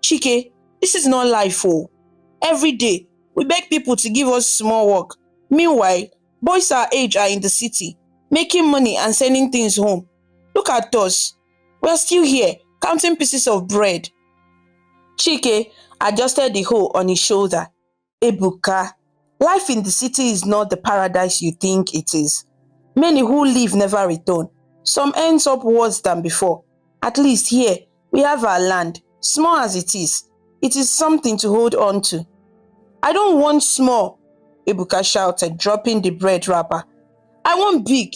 Chike, this is not life oh. Every day, we beg people to give us small work. Meanwhile, boys our age are in the city, making money and sending things home. Look at us. We are still here, counting pieces of bread. Chike adjusted the hole on his shoulder. Ebuka, life in the city is not the paradise you think it is. Many who leave never return. Some ends up worse than before. At least here, we have our land, small as it is. It is something to hold on to. I don't want small, Ebuka shouted, dropping the bread wrapper. I want big.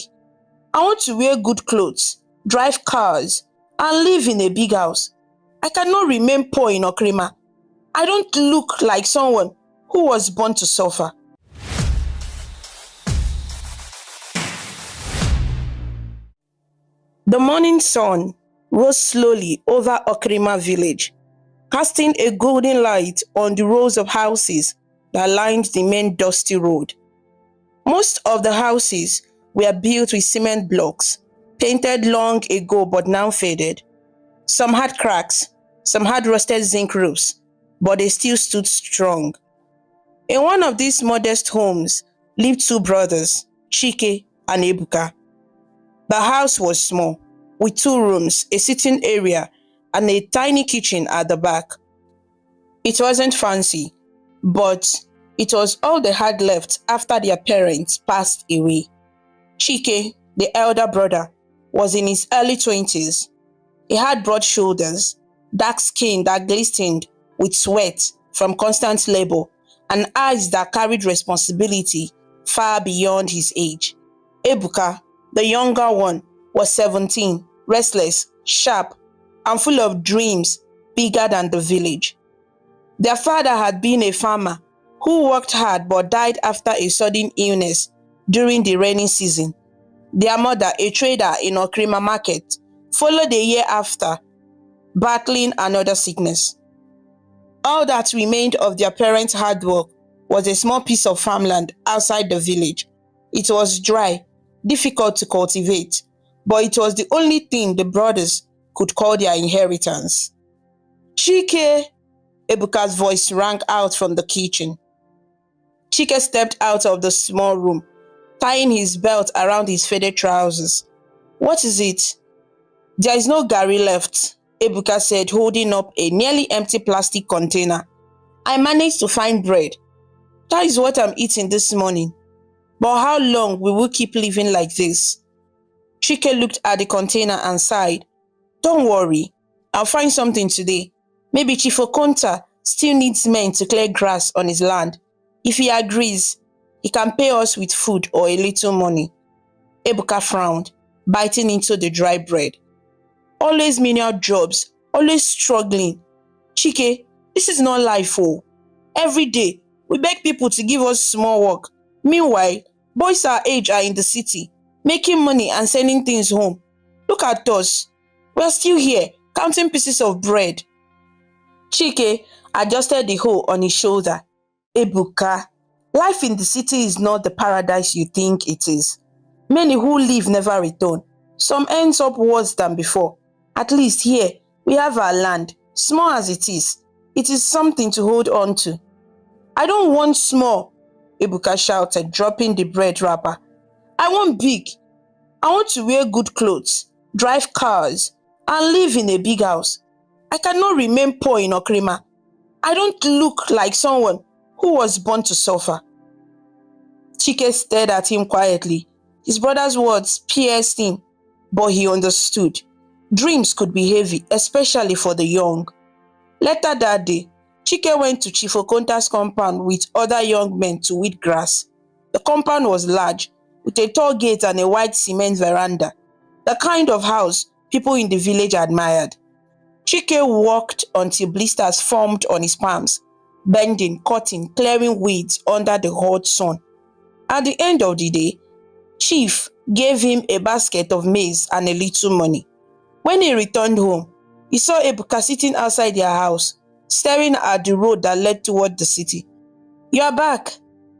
I want to wear good clothes, drive cars, and live in a big house. I cannot remain poor in Okrima. I don't look like someone who was born to suffer. The morning sun rose slowly over Okrima village, casting a golden light on the rows of houses that lined the main dusty road. Most of the houses were built with cement blocks, painted long ago but now faded. Some had cracks, some had rusted zinc roofs, but they still stood strong. In one of these modest homes lived two brothers, Chike and Ebuka. The house was small, with 2 rooms, a sitting area, and a tiny kitchen at the back. It wasn't fancy, but it was all they had left after their parents passed away. Chike, the elder brother, was in his early 20s. He had broad shoulders, dark skin that glistened with sweat from constant labor, and eyes that carried responsibility far beyond his age. Ebuka, the younger one, was 17, restless, sharp, and full of dreams bigger than the village. Their father had been a farmer who worked hard but died after a sudden illness during the rainy season. Their mother, a trader in Okrima market, followed a year after, battling another sickness. All that remained of their parents' hard work was a small piece of farmland outside the village. It was dry, difficult to cultivate, but it was the only thing the brothers could call their inheritance. Chike, Ebuka's voice rang out from the kitchen. Chike stepped out of the small room, tying his belt around his faded trousers. What is it? There is no garri left, Ebuka said, holding up a nearly empty plastic container. I managed to find bread. That is what I'm eating this morning. But how long will we keep living like this? Chike looked at the container and sighed. Don't worry, I'll find something today. Maybe Chief Okonta still needs men to clear grass on his land. If he agrees, he can pay us with food or a little money. Ebuka frowned, biting into the dry bread. Always menial jobs, always struggling. Chike, this is not life oh. Every day, we beg people to give us small work. Meanwhile, boys our age are in the city, making money and sending things home. Look at us. We are still here, counting pieces of bread. Chike adjusted the hole on his shoulder. Ebuka, life in the city is not the paradise you think it is. Many who leave never return. Some ends up worse than before. At least here, we have our land, small as it is. It is something to hold on to. I don't want small, Ebuka shouted, dropping the bread wrapper. I want big. I want to wear good clothes, drive cars, and live in a big house. I cannot remain poor in Okrima. I don't look like someone who was born to suffer. Chike stared at him quietly. His brother's words pierced him, but he understood. Dreams could be heavy, especially for the young. Later that day, Chike went to Chief Okonta's compound with other young men to weed grass. The compound was large, with a tall gate and a wide cement veranda, the kind of house people in the village admired. Chike walked until blisters formed on his palms, bending, cutting, clearing weeds under the hot sun. At the end of the day, Chief gave him a basket of maize and a little money. When he returned home, he saw Ebuka sitting outside their house, staring at the road that led toward the city. You are back,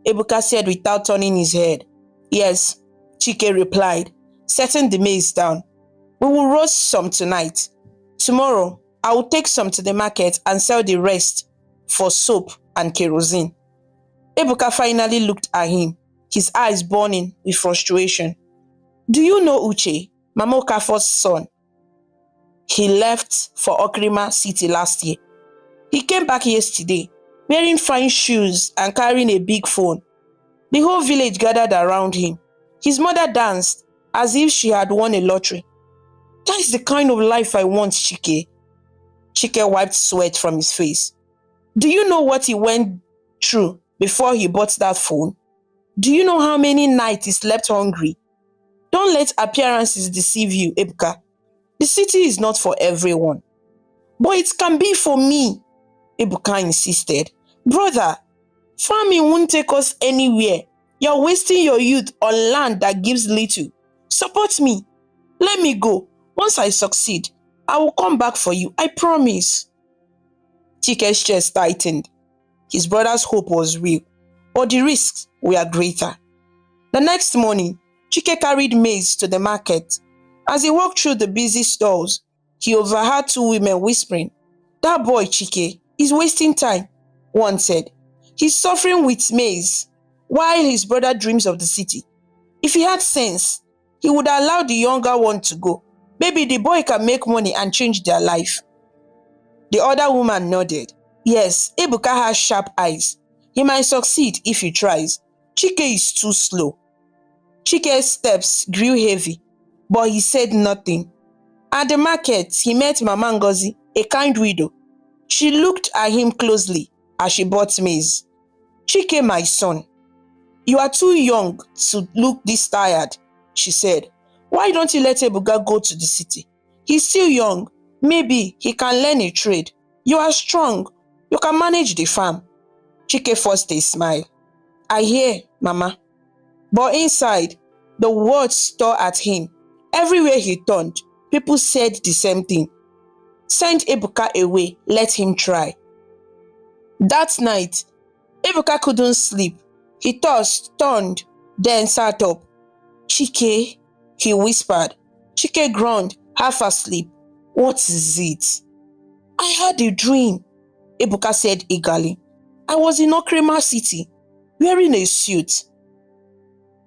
Ebuka said without turning his head. Yes, Chike replied, setting the maize down. We will roast some tonight. Tomorrow, I will take some to the market and sell the rest for soap and kerosene. Ebuka finally looked at him, his eyes burning with frustration. Do you know Uche, Mama Okafor's son? He left for Okrima City last year. He came back yesterday, wearing fine shoes and carrying a big phone. The whole village gathered around him. His mother danced as if she had won a lottery. That is the kind of life I want, Chike. Chike wiped sweat from his face. Do you know what he went through before he bought that phone? Do you know how many nights he slept hungry? Don't let appearances deceive you, Ebuka. The city is not for everyone. But it can be for me, Ebuka insisted. Brother, farming won't take us anywhere. You're wasting your youth on land that gives little. Support me. Let me go. Once I succeed, I will come back for you. I promise. Chike's chest tightened. His brother's hope was real, but the risks were greater. The next morning, Chike carried maize to the market. As he walked through the busy stalls, he overheard two women whispering, That boy, Chike, is wasting time, one said. He's suffering with maize, while his brother dreams of the city. If he had sense, he would allow the younger one to go. Maybe the boy can make money and change their life. The other woman nodded. Yes, Ebuka has sharp eyes. He might succeed if he tries. Chike is too slow. Chike's steps grew heavy, but he said nothing. At the market, he met Mama Ngozi, a kind widow. She looked at him closely as she bought maize. Chike, my son, you are too young to look this tired, she said. Why don't you let Ebuka go to the city? He's still young. Maybe he can learn a trade. You are strong. You can manage the farm. Chike forced a smile. I hear, Mama. But inside, the words tore at him. Everywhere he turned, people said the same thing. Send Ebuka away, let him try. That night, Ebuka couldn't sleep. He tossed, turned, then sat up. Chike, he whispered. Chike groaned, half asleep. What is it? I had a dream, Ebuka said eagerly. I was in Okrima City, wearing a suit.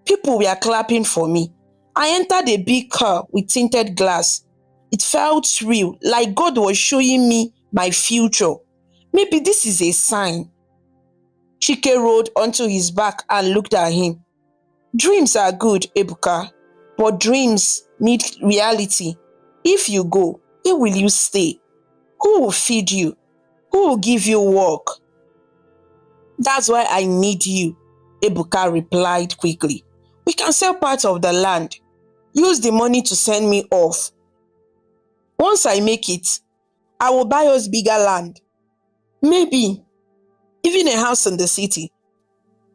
People were clapping for me. I entered a big car with tinted glass. It felt real, like God was showing me my future. Maybe this is a sign. Chike rolled onto his back and looked at him. Dreams are good, Ebuka, but dreams need reality. If you go, where will you stay? Who will feed you? Who will give you work? That's why I need you, Ebuka replied quickly. We can sell part of the land. Use the money to send me off. Once I make it, I will buy us bigger land. Maybe even a house in the city.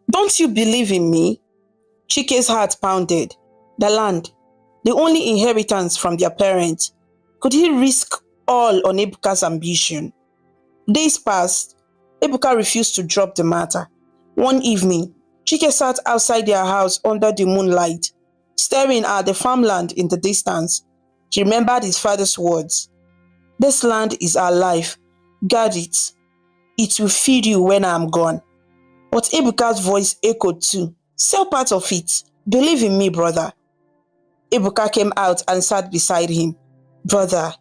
Don't you believe in me? Chike's heart pounded. The land, the only inheritance from their parents. Could he risk all on Ebuka's ambition? Days passed. Ebuka refused to drop the matter. One evening, Chike sat outside their house under the moonlight, staring at the farmland in the distance. He remembered his father's words. This land is our life. Guard it. It will feed you when I am gone. But Ebuka's voice echoed too. Sell part of it. Believe in me, brother. Ebuka came out and sat beside him. Brother,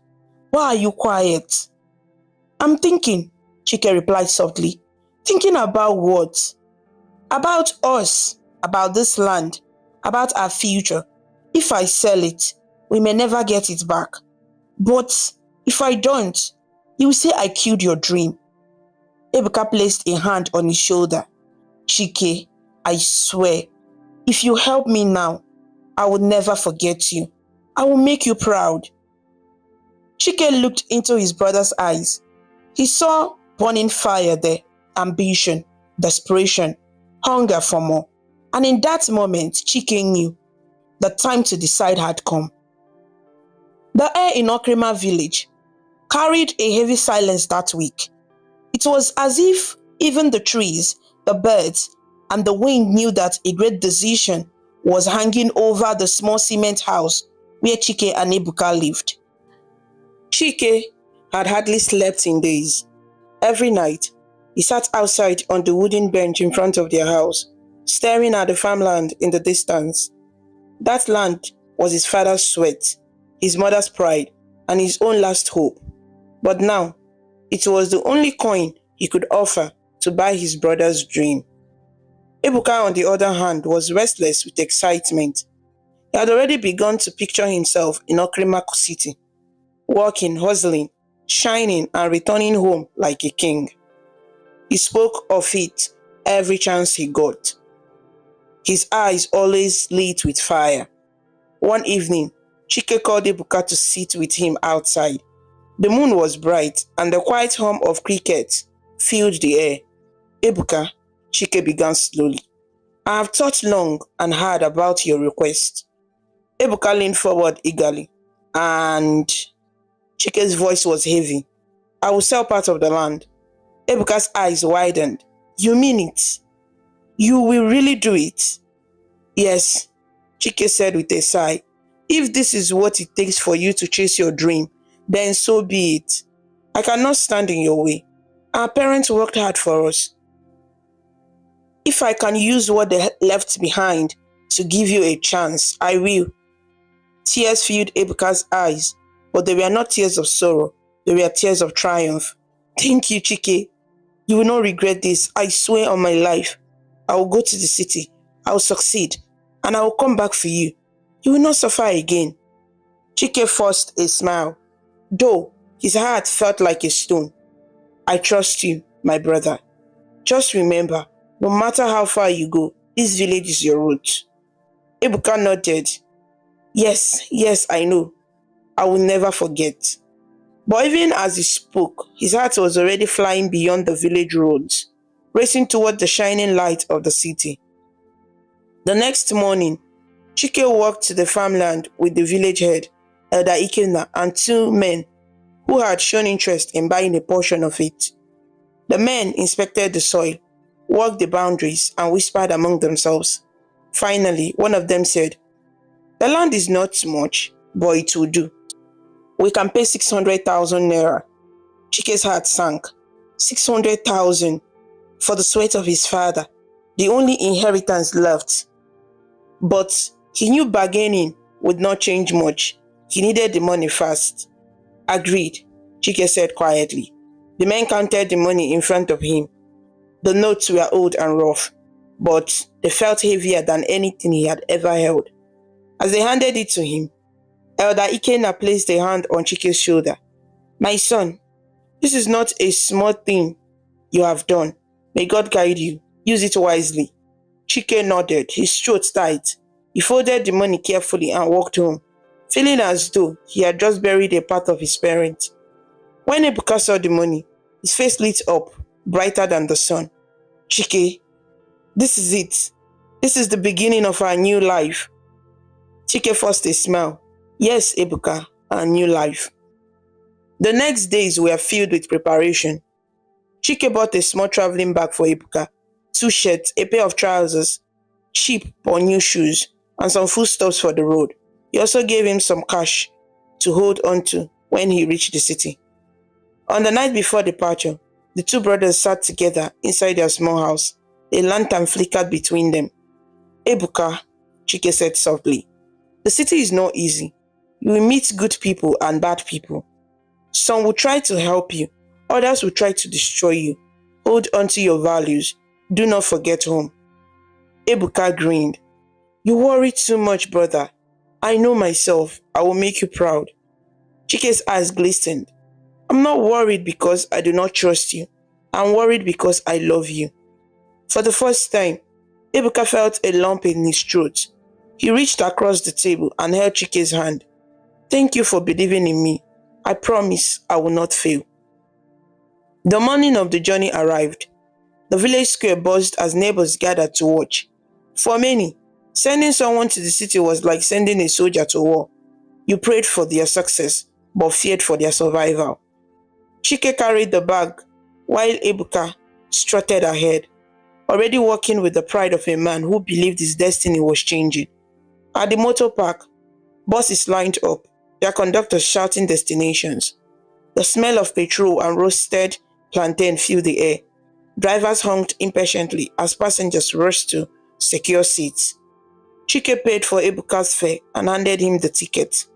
why are you quiet? I'm thinking, Chike replied softly. Thinking about what? About us, about this land, about our future. If I sell it, we may never get it back. But if I don't, you will say I killed your dream. Ebuka placed a hand on his shoulder. Chike, I swear, if you help me now, I will never forget you. I will make you proud. Chike looked into his brother's eyes. He saw burning fire there, ambition, desperation, hunger for more. And in that moment, Chike knew the time to decide had come. The air in Okrima village carried a heavy silence that week. It was as if even the trees, the birds, and the wind knew that a great decision was hanging over the small cement house where Chike and Ebuka lived. Chike, had hardly slept in days. Every night, he sat outside on the wooden bench in front of their house, staring at the farmland in the distance. That land was his father's sweat, his mother's pride, and his own last hope. But now, it was the only coin he could offer to buy his brother's dream. Ebuka, on the other hand, was restless with excitement. He had already begun to picture himself in Okrima City, working, hustling, shining, and returning home like a king. He spoke of it every chance he got. His eyes always lit with fire. One evening, Chike called Ebuka to sit with him outside. The moon was bright, and the quiet hum of crickets filled the air. Ebuka, Chike began slowly. I have thought long and hard about your request. Ebuka leaned forward eagerly, and Chike's voice was heavy. I will sell part of the land. Ebuka's eyes widened. You mean it? You will really do it? Yes, Chike said with a sigh. If this is what it takes for you to chase your dream, then so be it. I cannot stand in your way. Our parents worked hard for us. If I can use what they left behind to give you a chance, I will. Tears filled Ebuka's eyes, but they were not tears of sorrow. They were tears of triumph. Thank you, Chike. You will not regret this. I swear on my life. I will go to the city. I will succeed. And I will come back for you. You will not suffer again. Chike forced a smile, though his heart felt like a stone. I trust you, my brother. Just remember, no matter how far you go, this village is your root. Ebuka nodded. Yes, I know. I will never forget. But even as he spoke, his heart was already flying beyond the village roads, racing toward the shining light of the city. The next morning, Chike walked to the farmland with the village head, Elder Ikenna, and two men who had shown interest in buying a portion of it. The men inspected the soil, walked the boundaries, and whispered among themselves. Finally, one of them said, the land is not much, but it will do. We can pay 600,000 naira. Chike's heart sank. 600,000 for the sweat of his father, the only inheritance left. But he knew bargaining would not change much. He needed the money fast. Agreed, Chike said quietly. The men counted the money in front of him. The notes were old and rough, but they felt heavier than anything he had ever held. As they handed it to him, Elder Ikenna placed a hand on Chike's shoulder. My son, this is not a small thing you have done. May God guide you. Use it wisely. Chike nodded, his throat tight. He folded the money carefully and walked home, feeling as though he had just buried a part of his parent. When Ebuka saw the money, his face lit up, brighter than the sun. Chike, this is it. This is the beginning of our new life. Chike forced a smile. Yes, Ebuka, our new life. The next days were filled with preparation. Chike bought a small traveling bag for Ebuka, 2 shirts, a pair of trousers, cheap or new shoes, and some foodstuffs for the road. He also gave him some cash to hold on to when he reached the city. On the night before departure, the two brothers sat together inside their small house. A lantern flickered between them. Ebuka, Chike said softly, the city is not easy. You will meet good people and bad people. Some will try to help you, others will try to destroy you. Hold on to your values. Do not forget home. Ebuka grinned. You worry too much, brother. I know myself. I will make you proud. Chike's eyes glistened. I'm not worried because I do not trust you. I'm worried because I love you. For the first time, Ebuka felt a lump in his throat. He reached across the table and held Chike's hand. Thank you for believing in me. I promise I will not fail. The morning of the journey arrived. The village square buzzed as neighbors gathered to watch. For many, sending someone to the city was like sending a soldier to war. You prayed for their success, but feared for their survival. Chike carried the bag, while Ebuka strutted ahead, already walking with the pride of a man who believed his destiny was changing. At the motor park, buses lined up, their conductors shouting destinations. The smell of petrol and roasted plantain filled the air. Drivers honked impatiently as passengers rushed to secure seats. Chike paid for Ebuka's fare and handed him the ticket.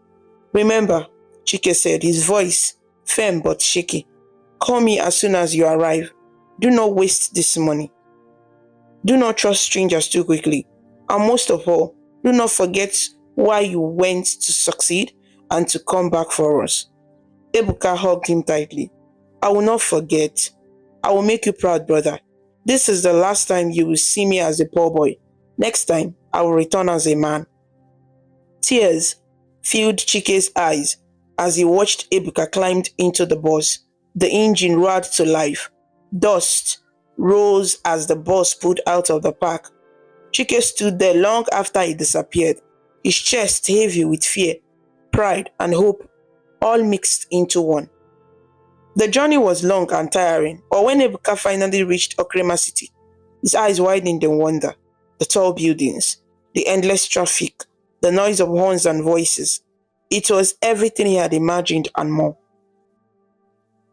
"Remember," Chike said, his voice firm but shaky, "call me as soon as you arrive. Do not waste this money. Do not trust strangers too quickly. And most of all, do not forget why you went to succeed and to come back for us." Ebuka hugged him tightly. "I will not forget. I will make you proud, brother. This is the last time you will see me as a poor boy. Next time, I will return as a man." Tears filled Chike's eyes as he watched Ebuka climb into the bus. The engine roared to life. Dust rose as the bus pulled out of the park. Chike stood there long after he disappeared, his chest heavy with fear, pride, and hope, all mixed into one. The journey was long and tiring, but when Ebuka finally reached Okrema City, his eyes widened in wonder. The tall buildings, the endless traffic, the noise of horns and voices. It was everything he had imagined and more.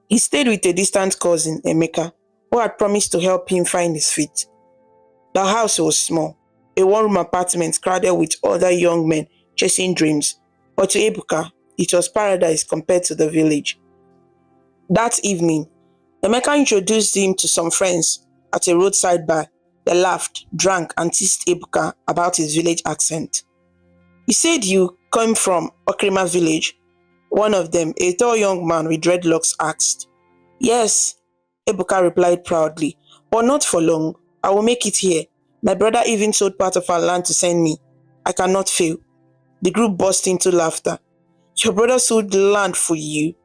He stayed with a distant cousin, Emeka, who had promised to help him find his feet. The house was small, a one-room apartment crowded with other young men chasing dreams, but to Ebuka, it was paradise compared to the village. That evening, Emeka introduced him to some friends at a roadside bar. They laughed, drank, and teased Ebuka about his village accent. "You said you come from Okrima village?" one of them, a tall young man with dreadlocks, asked. "Yes," Ebuka replied proudly, "but not for long. I will make it here. My brother even sold part of our land to send me. I cannot fail." The group burst into laughter. "Your brother sold the land for you?"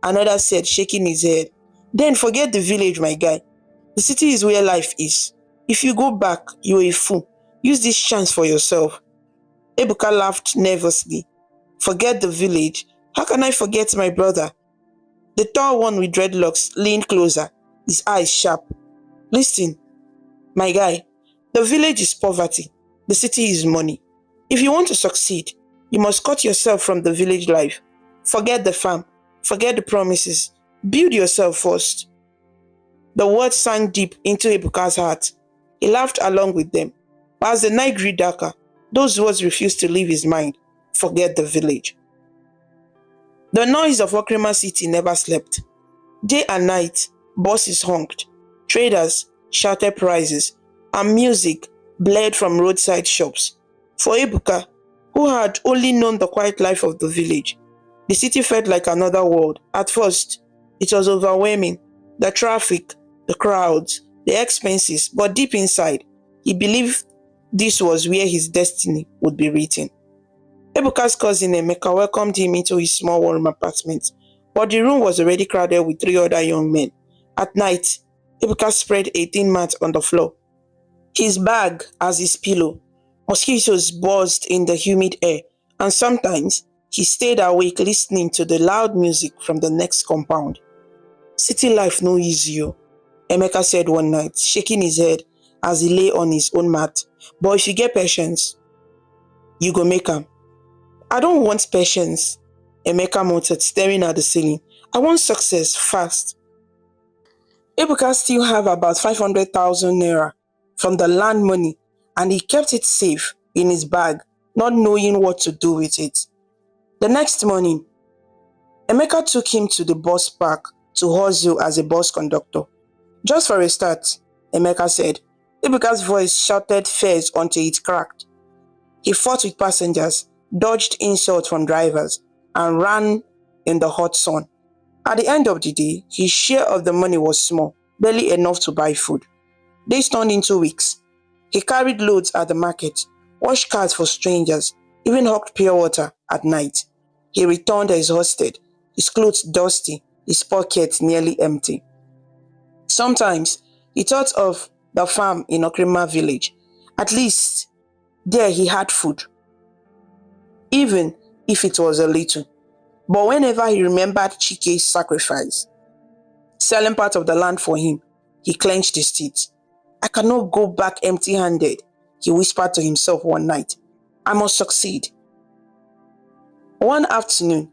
another said, shaking his head. "Then forget the village, my guy. The city is where life is. If you go back, you're a fool. Use this chance for yourself." Ebuka laughed nervously. "Forget the village? How can I forget my brother?" The tall one with dreadlocks leaned closer, his eyes sharp. "Listen, my guy, the village is poverty. The city is money. If you want to succeed, you must cut yourself from the village life. Forget the farm. Forget the promises. Build yourself first." The words sank deep into Ebuka's heart. He laughed along with them. But as the night grew darker, those words refused to leave his mind. Forget the village. The noise of Okrima City never slept. Day and night, buses honked, traders shouted prices, and music blared from roadside shops. For Ebuka, who had only known the quiet life of the village, the city felt like another world. At first, it was overwhelming. The traffic, the crowds, the expenses, but deep inside, he believed this was where his destiny would be written. Ebuka's cousin Emeka welcomed him into his small one-room apartment, but the room was already crowded with 3 other young men. At night, Ebuka spread a thin mat on the floor, his bag as his pillow. Mosquitoes buzzed in the humid air, and sometimes he stayed awake listening to the loud music from the next compound. "City life no easy," Emeka said one night, shaking his head as he lay on his own mat. "But if you get patience, you go make am." "I don't want patience," Emeka muttered, staring at the ceiling. "I want success fast." Ebuka still have about 500,000 naira from the land money, and he kept it safe in his bag, not knowing what to do with it. The next morning, Emeka took him to the bus park to hustle as a bus conductor. "Just for a start," Emeka said. Ebuka's voice shouted fears until it cracked. He fought with passengers, dodged insults from drivers, and ran in the hot sun. At the end of the day, his share of the money was small, barely enough to buy food. Days turned into weeks. He carried loads at the market, washed cars for strangers, even hawked pure water at night. He returned exhausted, his clothes dusty, his pockets nearly empty. Sometimes he thought of the farm in Okrima village. At least there he had food, even if it was a little. But whenever he remembered Chike's sacrifice, selling part of the land for him, he clenched his teeth. "I cannot go back empty-handed," he whispered to himself one night. "I must succeed." One afternoon,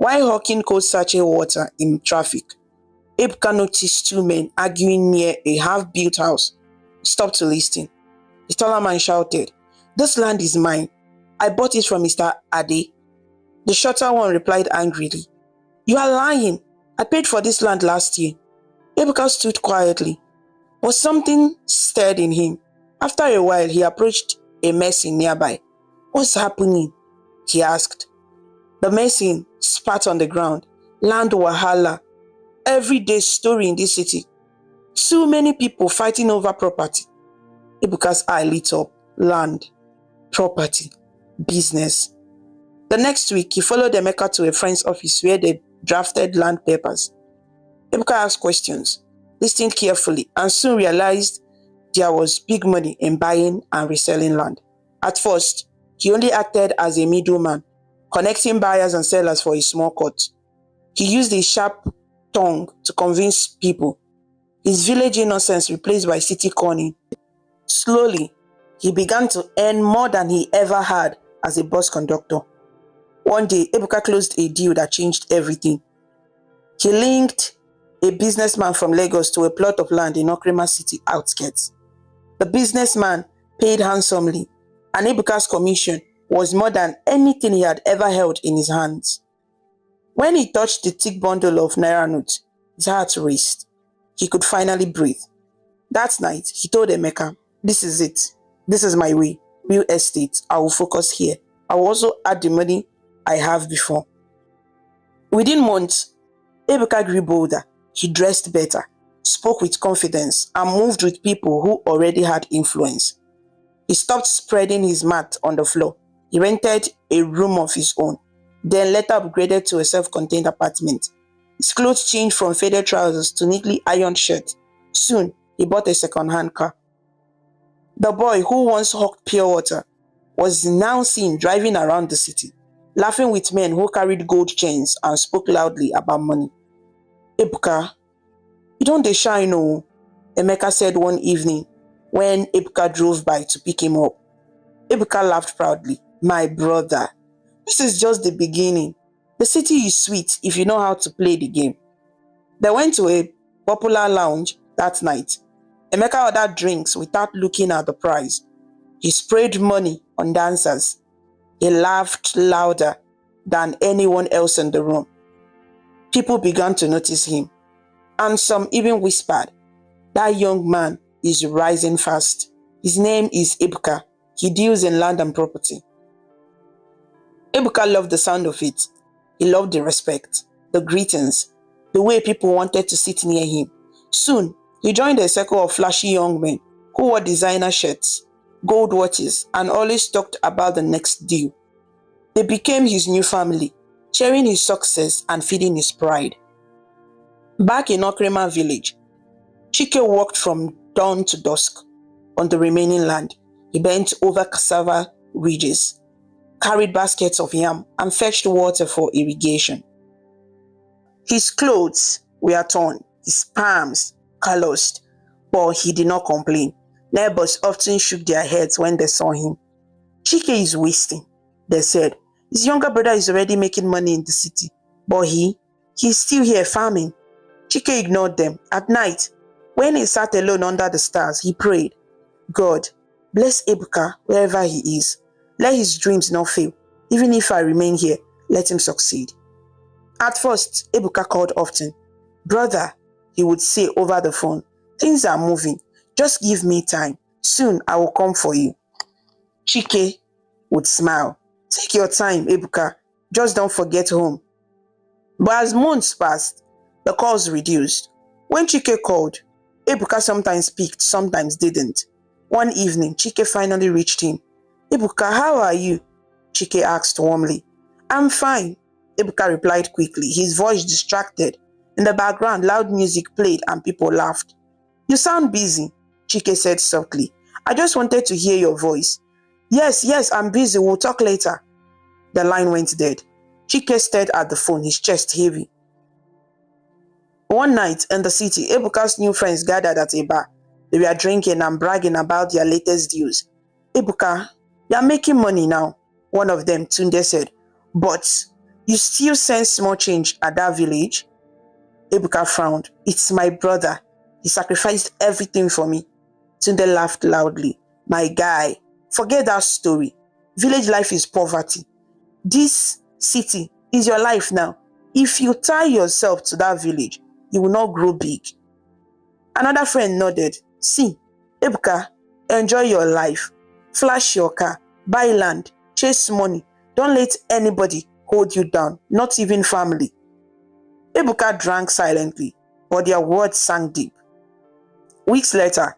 While hawking cold sachet water in traffic, Ebuka noticed two men arguing near a half-built house. He stopped to listen. The taller man shouted, "This land is mine. I bought it from Mr. Ade." The shorter one replied angrily, "You are lying. I paid for this land last year." Ebuka stood quietly, but something stirred in him. After a while, he approached a mason nearby. "What's happening?" he asked. The mason spat on the ground. "Land wahala. Everyday story in this city. Too many people fighting over property." Ebuka's eye lit up. Land, property, business. The next week, he followed Emeka to a friend's office where they drafted land papers. Ebuka asked questions, listened carefully, and soon realized there was big money in buying and reselling land. At first, he only acted as a middleman, connecting buyers and sellers for a small cut. He used a sharp tongue to convince people. His village innocence replaced by city cunning. Slowly, he began to earn more than he ever had as a bus conductor. One day, Ebuka closed a deal that changed everything. He linked a businessman from Lagos to a plot of land in Okrima city outskirts. The businessman paid handsomely, and Ebuka's commission was more than anything he had ever held in his hands. When he touched the thick bundle of naira notes, his heart raced. He could finally breathe. That night, he told Emeka, "This is it. This is my way. Real estate. I will focus here. I will also add the money I have before." Within months, Ebuka grew bolder. He dressed better, spoke with confidence, and moved with people who already had influence. He stopped spreading his mat on the floor. He rented a room of his own, then later upgraded to a self-contained apartment. His clothes changed from faded trousers to neatly ironed shirts. Soon, he bought a second-hand car. The boy who once hawked pure water was now seen driving around the city, laughing with men who carried gold chains and spoke loudly about money. "Ebuka, you don't dey shine oh," Emeka said one evening when Ebuka drove by to pick him up. Ebuka laughed proudly. "My brother, this is just the beginning. The city is sweet if you know how to play the game." They went to a popular lounge that night. Emeka ordered drinks without looking at the price. He sprayed money on dancers. He laughed louder than anyone else in the room. People began to notice him, and some even whispered, "That young man is rising fast. His name is Ebuka. He deals in land and property." Ebuka loved the sound of it. He loved the respect, the greetings, the way people wanted to sit near him. Soon, he joined a circle of flashy young men who wore designer shirts, gold watches, and always talked about the next deal. They became his new family, sharing his success and feeding his pride. Back in Okrima village, Chike worked from dawn to dusk on the remaining land. He bent over cassava ridges, carried baskets of yam, and fetched water for irrigation. His clothes were torn, his palms calloused, but he did not complain. Neighbors often shook their heads when they saw him. "Chike is wasting," they said. "His younger brother is already making money in the city, but he's still here farming." Chike ignored them. At night, when he sat alone under the stars, he prayed, "God, bless Ebuka wherever he is. Let his dreams not fail. Even if I remain here, let him succeed." At first, Ebuka called often. "Brother," he would say over the phone, "things are moving. Just give me time. Soon I will come for you." Chike would smile. "Take your time, Ebuka. Just don't forget home." But as months passed, the calls reduced. When Chike called, Ebuka sometimes picked, sometimes didn't. One evening, Chike finally reached him. "Ebuka, how are you?" Chike asked warmly. "I'm fine," Ebuka replied quickly, his voice distracted. In the background, loud music played and people laughed. "You sound busy," Chike said softly. "I just wanted to hear your voice." Yes, I'm busy. We'll talk later." The line went dead. Chike stared at the phone, his chest heavy. One night in the city, Ebuka's new friends gathered at a bar. They were drinking and bragging about their latest deals. "Ebuka, you're making money now," one of them, Tunde, said. "But You still send small change at that village? Ebuka frowned. It's my brother. He sacrificed everything for me. Tunde laughed loudly. My guy, forget that story. Village life is poverty. This city is your life now. If you tie yourself to that village, you will not grow big. Another friend nodded. See, Ebuka, enjoy your life. Flash your car, buy land, chase money. Don't let anybody hold you down, not even family. Ebuka drank silently, but their words sank deep. Weeks later,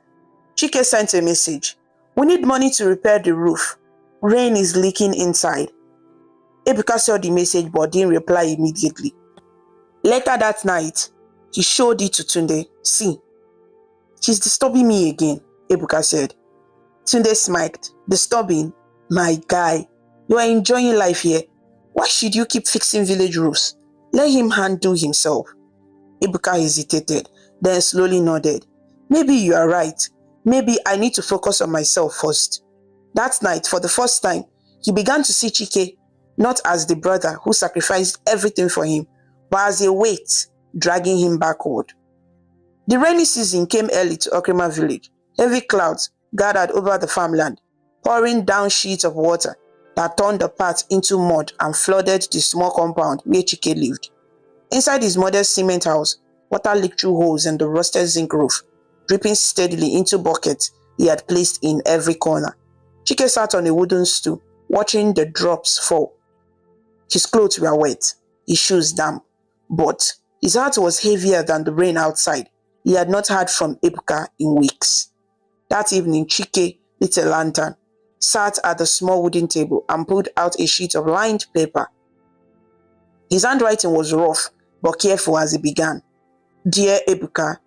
Chike sent a message. We need money to repair the roof. Rain is leaking inside. Ebuka saw the message but didn't reply immediately. Later that night, he showed it to Tunde. See, she's disturbing me again, Ebuka said. Tunde smiled. Disturbing? My guy, you are enjoying life here. Why should you keep fixing village roofs? Let him handle himself. Ebuka hesitated, then slowly nodded. Maybe you are right. Maybe I need to focus on myself first. That night, for the first time, he began to see Chike not as the brother who sacrificed everything for him, but as a weight dragging him backward. The rainy season came early to Okrima village. Heavy clouds gathered over the farmland, pouring down sheets of water that turned the path into mud and flooded the small compound where Chike lived. Inside his modest cement house, water leaked through holes in the rusted zinc roof, dripping steadily into buckets he had placed in every corner. Chike sat on a wooden stool, watching the drops fall. His clothes were wet, his shoes damp, but his heart was heavier than the rain outside. He had not heard from Ebuka in weeks. That evening, Chike lit a lantern, sat at the small wooden table and pulled out a sheet of lined paper. His handwriting was rough but careful as he began. Dear Ebuka,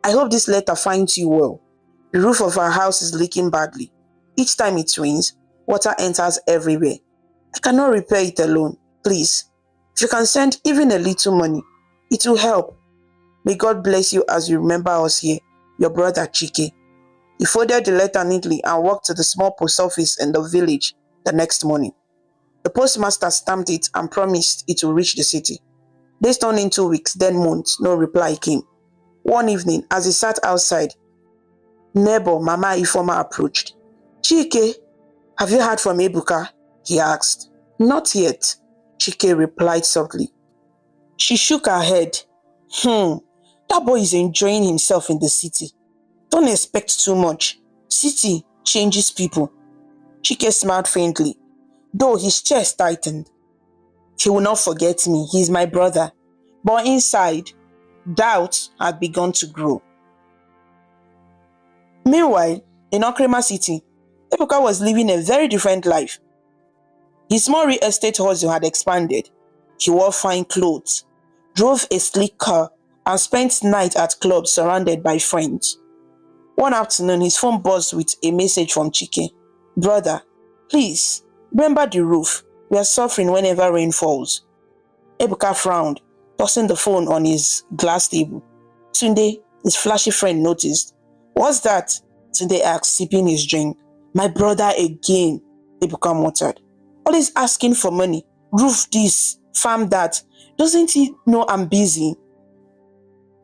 I hope this letter finds you well. The roof of our house is leaking badly. Each time it rains, water enters everywhere. I cannot repair it alone. Please, if you can send even a little money, it will help. May God bless you as you remember us here, your brother Chike. He folded the letter neatly and walked to the small post office in the village the next morning. The postmaster stamped it and promised it would reach the city. Days turned into weeks, then months, no reply came. One evening, as he sat outside, neighbor Mama Ifoma approached. Chike, have you heard from Ebuka? He asked. Not yet, Chike replied softly. She shook her head. That boy is enjoying himself in the city. Don't expect too much. City changes people. Chike smiled faintly, though his chest tightened. He will not forget me. He is my brother. But inside, doubt had begun to grow. Meanwhile, in Okrima city, Ebuka was living a very different life. His small real estate hustle had expanded. He wore fine clothes, drove a sleek car, and spent nights at clubs surrounded by friends. One afternoon, his phone buzzed with a message from Chike. Brother, please, remember the roof. We are suffering whenever rain falls. Ebuka frowned, tossing the phone on his glass table. Tunde, his flashy friend, noticed. What's that? Tunde asked, sipping his drink. My brother again, Ebuka muttered. Always asking for money. Roof this, farm that. Doesn't he know I'm busy?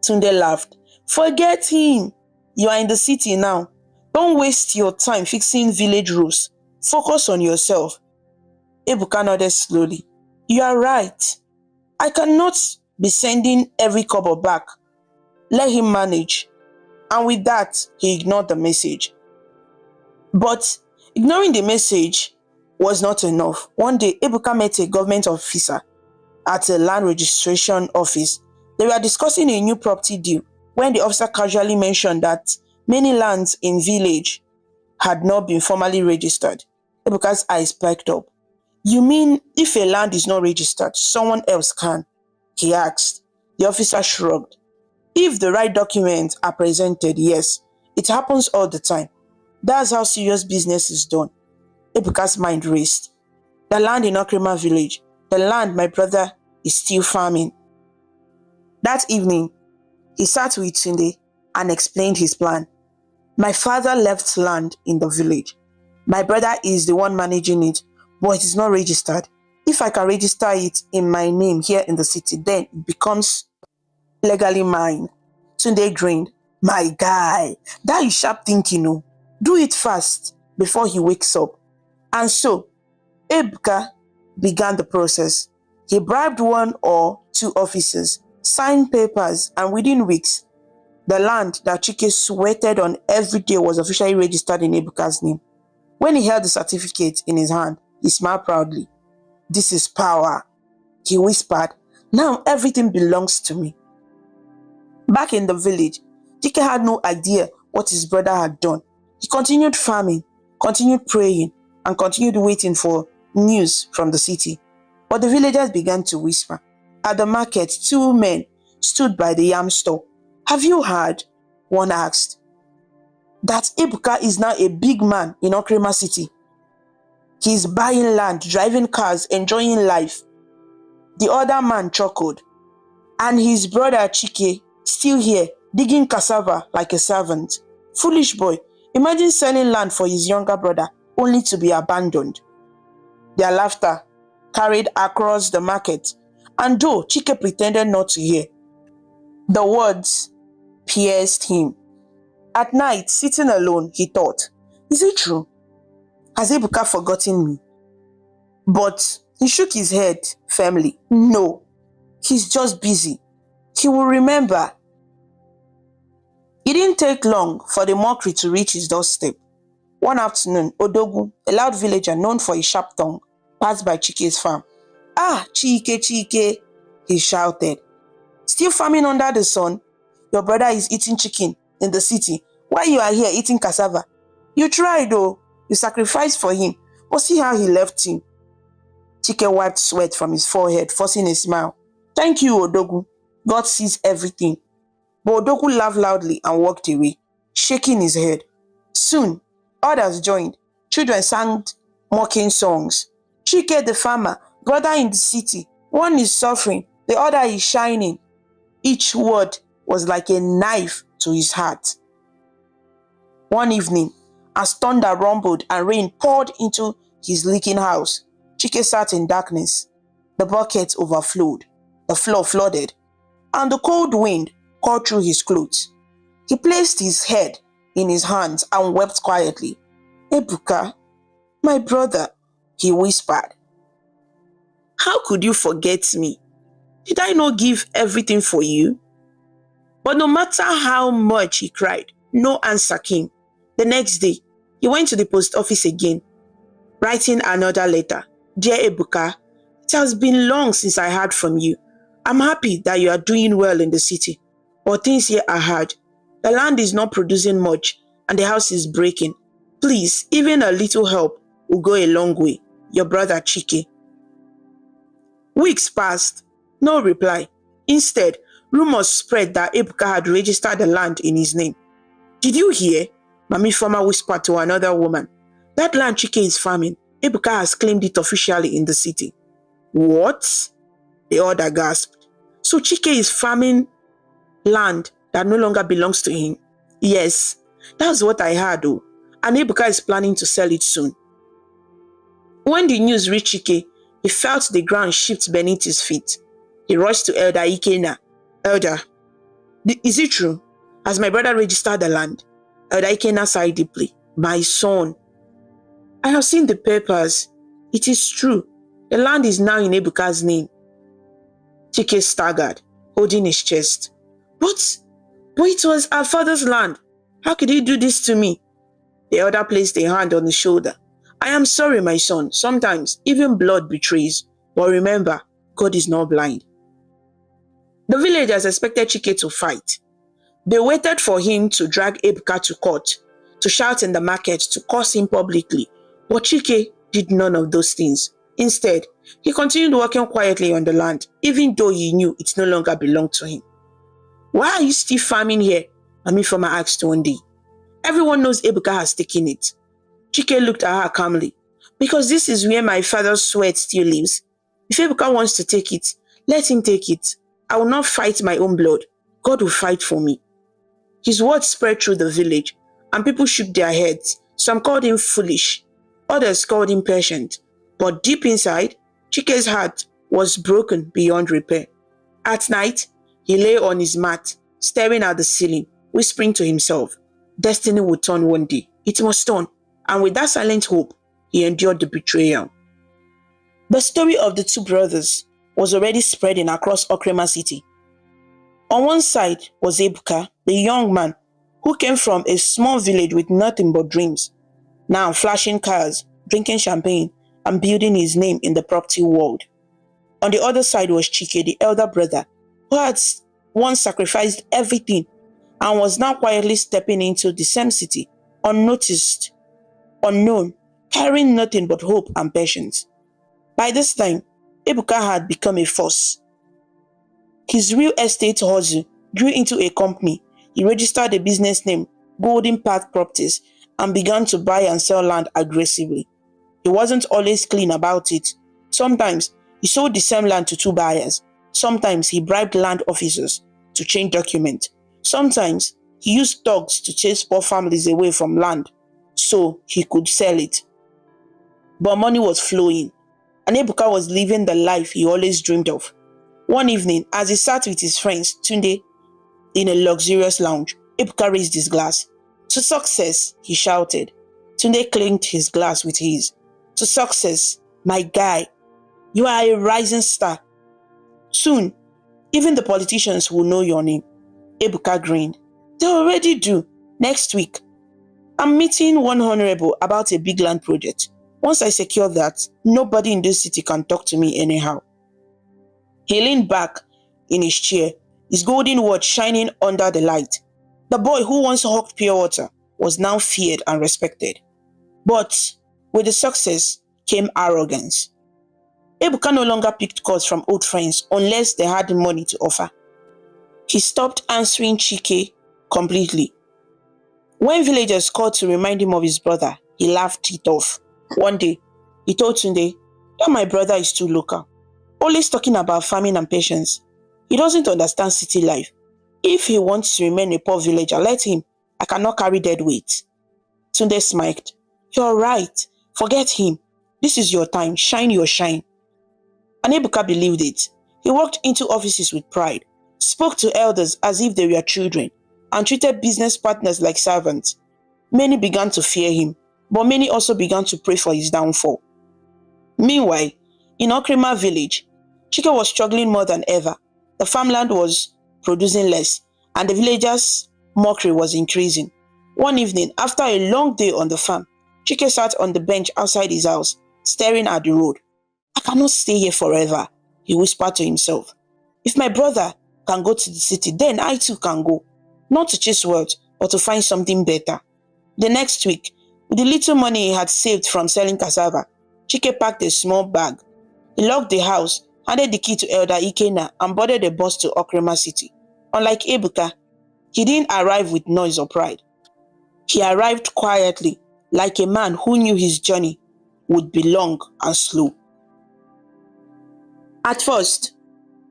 Tunde laughed. Forget him. You are in the city now. Don't waste your time fixing village roofs. Focus on yourself. Ebuka nodded slowly. You are right. I cannot be sending every kobo back. Let him manage. And with that, he ignored the message. But ignoring the message was not enough. One day, Ebuka met a government officer at a land registration office. They were discussing a new property deal when the officer casually mentioned that many lands in village had not been formally registered. Ebuka's eyes perked up. You mean if a land is not registered, someone else can? He asked. The officer shrugged. If the right documents are presented, yes. It happens all the time. That's how serious business is done. Ebuka's mind raced. The land in Okrima village, the land my brother is still farming. That evening, he sat with Tunde and explained his plan. My father left land in the village. My brother is the one managing it, but it is not registered. If I can register it in my name here in the city, then it becomes legally mine. Tunde grinned. My guy, that is sharp thinking, oh. Do it fast before he wakes up. And so, Ebuka began the process. He bribed one or two officers, signed papers, and within weeks, the land that Chike sweated on every day was officially registered in Ebuka's name. When he held the certificate in his hand, he smiled proudly. This is power, he whispered. Now everything belongs to me. Back in the village, Chike had no idea what his brother had done. He continued farming, continued praying, and continued waiting for news from the city. But the villagers began to whisper. At the market, two men stood by the yam store. Have you heard? One asked. That Ebuka is now a big man in Okrima city. He is buying land, driving cars, enjoying life. The other man chuckled. And his brother Chike, still here, digging cassava like a servant. Foolish boy, imagine selling land for his younger brother, only to be abandoned. Their laughter carried across the market, and though Chike pretended not to hear, the words pierced him. At night, sitting alone, he thought, is it true? Has Ebuka forgotten me? But he shook his head firmly. No, he's just busy. He will remember. It didn't take long for the mockery to reach his doorstep. One afternoon, Odogu, a loud villager known for his sharp tongue, passed by Chike's farm. Ah, Chike, he shouted. Still farming under the sun? Your brother is eating chicken in the city while you are here eating cassava. You tried though. You sacrificed for him, but see how he left him. Chike wiped sweat from his forehead, forcing a smile. Thank you, Odogu. God sees everything. But Odogu laughed loudly and walked away, shaking his head. Soon, others joined. Children sang mocking songs. Chike the farmer, brother in the city. One is suffering, the other is shining. Each word was like a knife to his heart. One evening, as thunder rumbled and rain poured into his leaking house, Chike sat in darkness. The bucket overflowed, the floor flooded, and the cold wind cut through his clothes. He placed his head in his hands and wept quietly. Ebuka, my brother, he whispered. How could you forget me? Did I not give everything for you? But no matter how much he cried, no answer came. The next day, he went to the post office again, writing another letter. Dear Ebuka, it has been long since I heard from you. I'm happy that you are doing well in the city, but things here are hard. The land is not producing much and the house is breaking. Please, even a little help will go a long way. Your brother Chike. Weeks passed, no reply. Instead, rumors spread that Ebuka had registered the land in his name. Did you hear? Mami Foma whispered to another woman. That land Chike is farming, Ebuka has claimed it officially in the city. What? The other gasped. So Chike is farming land that no longer belongs to him? Yes, that's what I heard though. And Ebuka is planning to sell it soon. When the news reached Chike, he felt the ground shift beneath his feet. He rushed to Elder Ikena. Elder, is it true? Has my brother registered the land? Elder Ikena sighed deeply. My son, I have seen the papers. It is true. The land is now in Ebuka's name. Chike staggered, holding his chest. But it was our father's land. How could he do this to me? The elder placed a hand on his shoulder. I am sorry, my son. Sometimes even blood betrays. But remember, God is not blind. The villagers expected Chike to fight. They waited for him to drag Ebuka to court, to shout in the market, to curse him publicly. But Chike did none of those things. Instead, he continued working quietly on the land, even though he knew it no longer belonged to him. Why are you still farming here? Mami Foma asked one day. Everyone knows Ebuka has taken it. Chike looked at her calmly. Because this is where my father's sweat still lives. If Ebuka wants to take it, let him take it. I will not fight my own blood. God will fight for me. His words spread through the village, and people shook their heads. Some called him foolish, others called him patient. But deep inside, Chike's heart was broken beyond repair. At night, he lay on his mat, staring at the ceiling, whispering to himself, destiny would turn one day. It must turn. And with that silent hope, he endured the betrayal. The story of the two brothers was already spreading across Okrema City. On one side was Ebuka, the young man who came from a small village with nothing but dreams, now flashing cars, drinking champagne, and building his name in the property world. On the other side was Chike, the elder brother, who had once sacrificed everything and was now quietly stepping into the same city, unnoticed, unknown, carrying nothing but hope and patience. By this time, Ebuka had become a force. His real estate hustle grew into a company. He registered a business name, Golden Path Properties, and began to buy and sell land aggressively. He wasn't always clean about it. Sometimes he sold the same land to two buyers. Sometimes he bribed land officers to change documents. Sometimes he used thugs to chase poor families away from land so he could sell it. But money was flowing, and Ebuka was living the life he always dreamed of. One evening, as he sat with his friends, Tunde, in a luxurious lounge, Ebuka raised his glass. To success, he shouted. Tunde clinked his glass with his. To success, my guy. You are a rising star. Soon, even the politicians will know your name. Ebuka grinned. They already do. Next week, I'm meeting one honorable about a big land project. Once I secure that, nobody in this city can talk to me anyhow. He leaned back in his chair, his golden watch shining under the light. The boy who once hawked pure water was now feared and respected. But with the success came arrogance. Ebuka no longer picked calls from old friends unless they had money to offer. He stopped answering Chike completely. When villagers called to remind him of his brother, he laughed it off. One day, he told Tunde that my brother is too local, always talking about farming and patience. He doesn't understand city life. If he wants to remain a poor villager, let him. I cannot carry dead weight. Tunde smiled. You're right. Forget him. This is your time. Shine your shine. And Ebuka believed it. He walked into offices with pride, spoke to elders as if they were children, and treated business partners like servants. Many began to fear him, but many also began to pray for his downfall. Meanwhile, in Okrema village, Chike was struggling more than ever. The farmland was producing less, and the villagers' mockery was increasing. One evening, after a long day on the farm, Chike sat on the bench outside his house, staring at the road. I cannot stay here forever, he whispered to himself. If my brother can go to the city, then I too can go. Not to chase wealth, but to find something better. The next week, with the little money he had saved from selling cassava, Chike packed a small bag. He locked the house, handed the key to Elder Ikena, and boarded a bus to Okrema City. Unlike Ebuka, he didn't arrive with noise or pride. He arrived quietly, like a man who knew his journey would be long and slow. At first,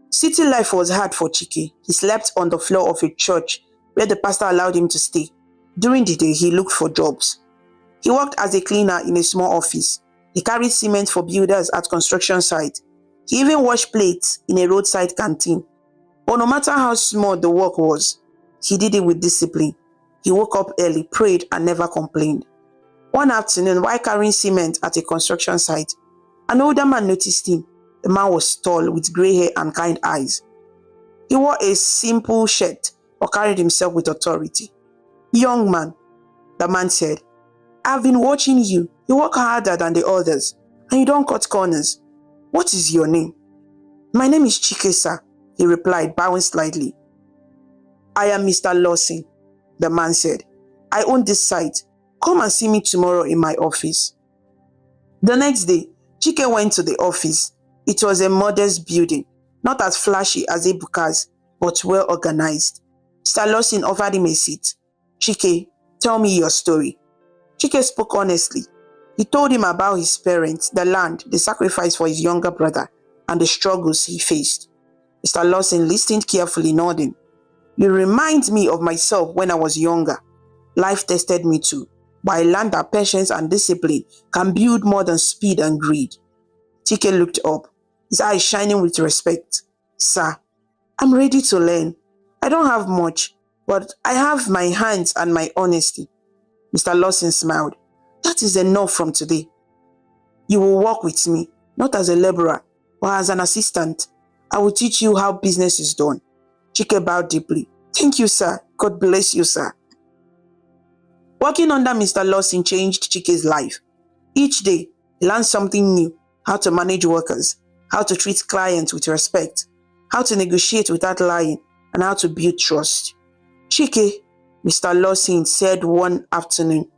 city life was hard for Chike. He slept on the floor of a church where the pastor allowed him to stay. During the day, he looked for jobs. He worked as a cleaner in a small office. He carried cement for builders at construction sites. He even washed plates in a roadside canteen. But no matter how small the work was, he did it with discipline. He woke up early, prayed, and never complained. One afternoon, while carrying cement at a construction site, an older man noticed him. The man was tall, with grey hair and kind eyes. He wore a simple shirt, but carried himself with authority. Young man, the man said, I've been watching you. You work harder than the others, and you don't cut corners. What is your name? My name is Chike, sir, he replied, bowing slightly. I am Mr. Lawson, the man said. I own this site. Come and see me tomorrow in my office. The next day, Chike went to the office. It was a modest building, not as flashy as Ebuka's, but well organized. Mr. Lawson offered him a seat. Chike, tell me your story. Chike spoke honestly. He told him about his parents, the land, the sacrifice for his younger brother, and the struggles he faced. Mr. Lawson listened carefully, nodding. You remind me of myself when I was younger. Life tested me too, but I learned that patience and discipline can build more than speed and greed. Chike looked up. his eyes shining with respect. Sir, I'm ready to learn. I don't have much, but I have my hands and my honesty. Mr. Lawson smiled. That is enough from today. You will work with me, not as a laborer, but as an assistant. I will teach you how business is done. Chike bowed deeply. Thank you, sir. God bless you, sir. Working under Mr. Lawson changed Chike's life. Each day, he learned something new: how to manage workers, how to treat clients with respect, how to negotiate without lying, and how to build trust. Chike, Mr. Lawson said one afternoon,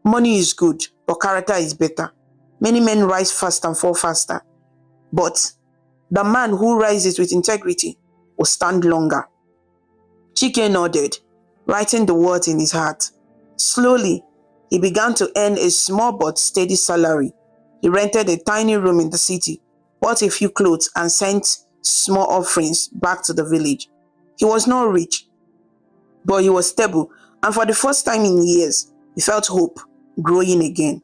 money is good, but character is better. Many men rise fast and fall faster, but the man who rises with integrity will stand longer. Chike nodded, writing the words in his heart. Slowly, he began to earn a small but steady salary. He rented a tiny room in the city, bought a few clothes, and sent small offerings back to the village. He was not rich, but he was stable, and for the first time in years, he felt hope growing again.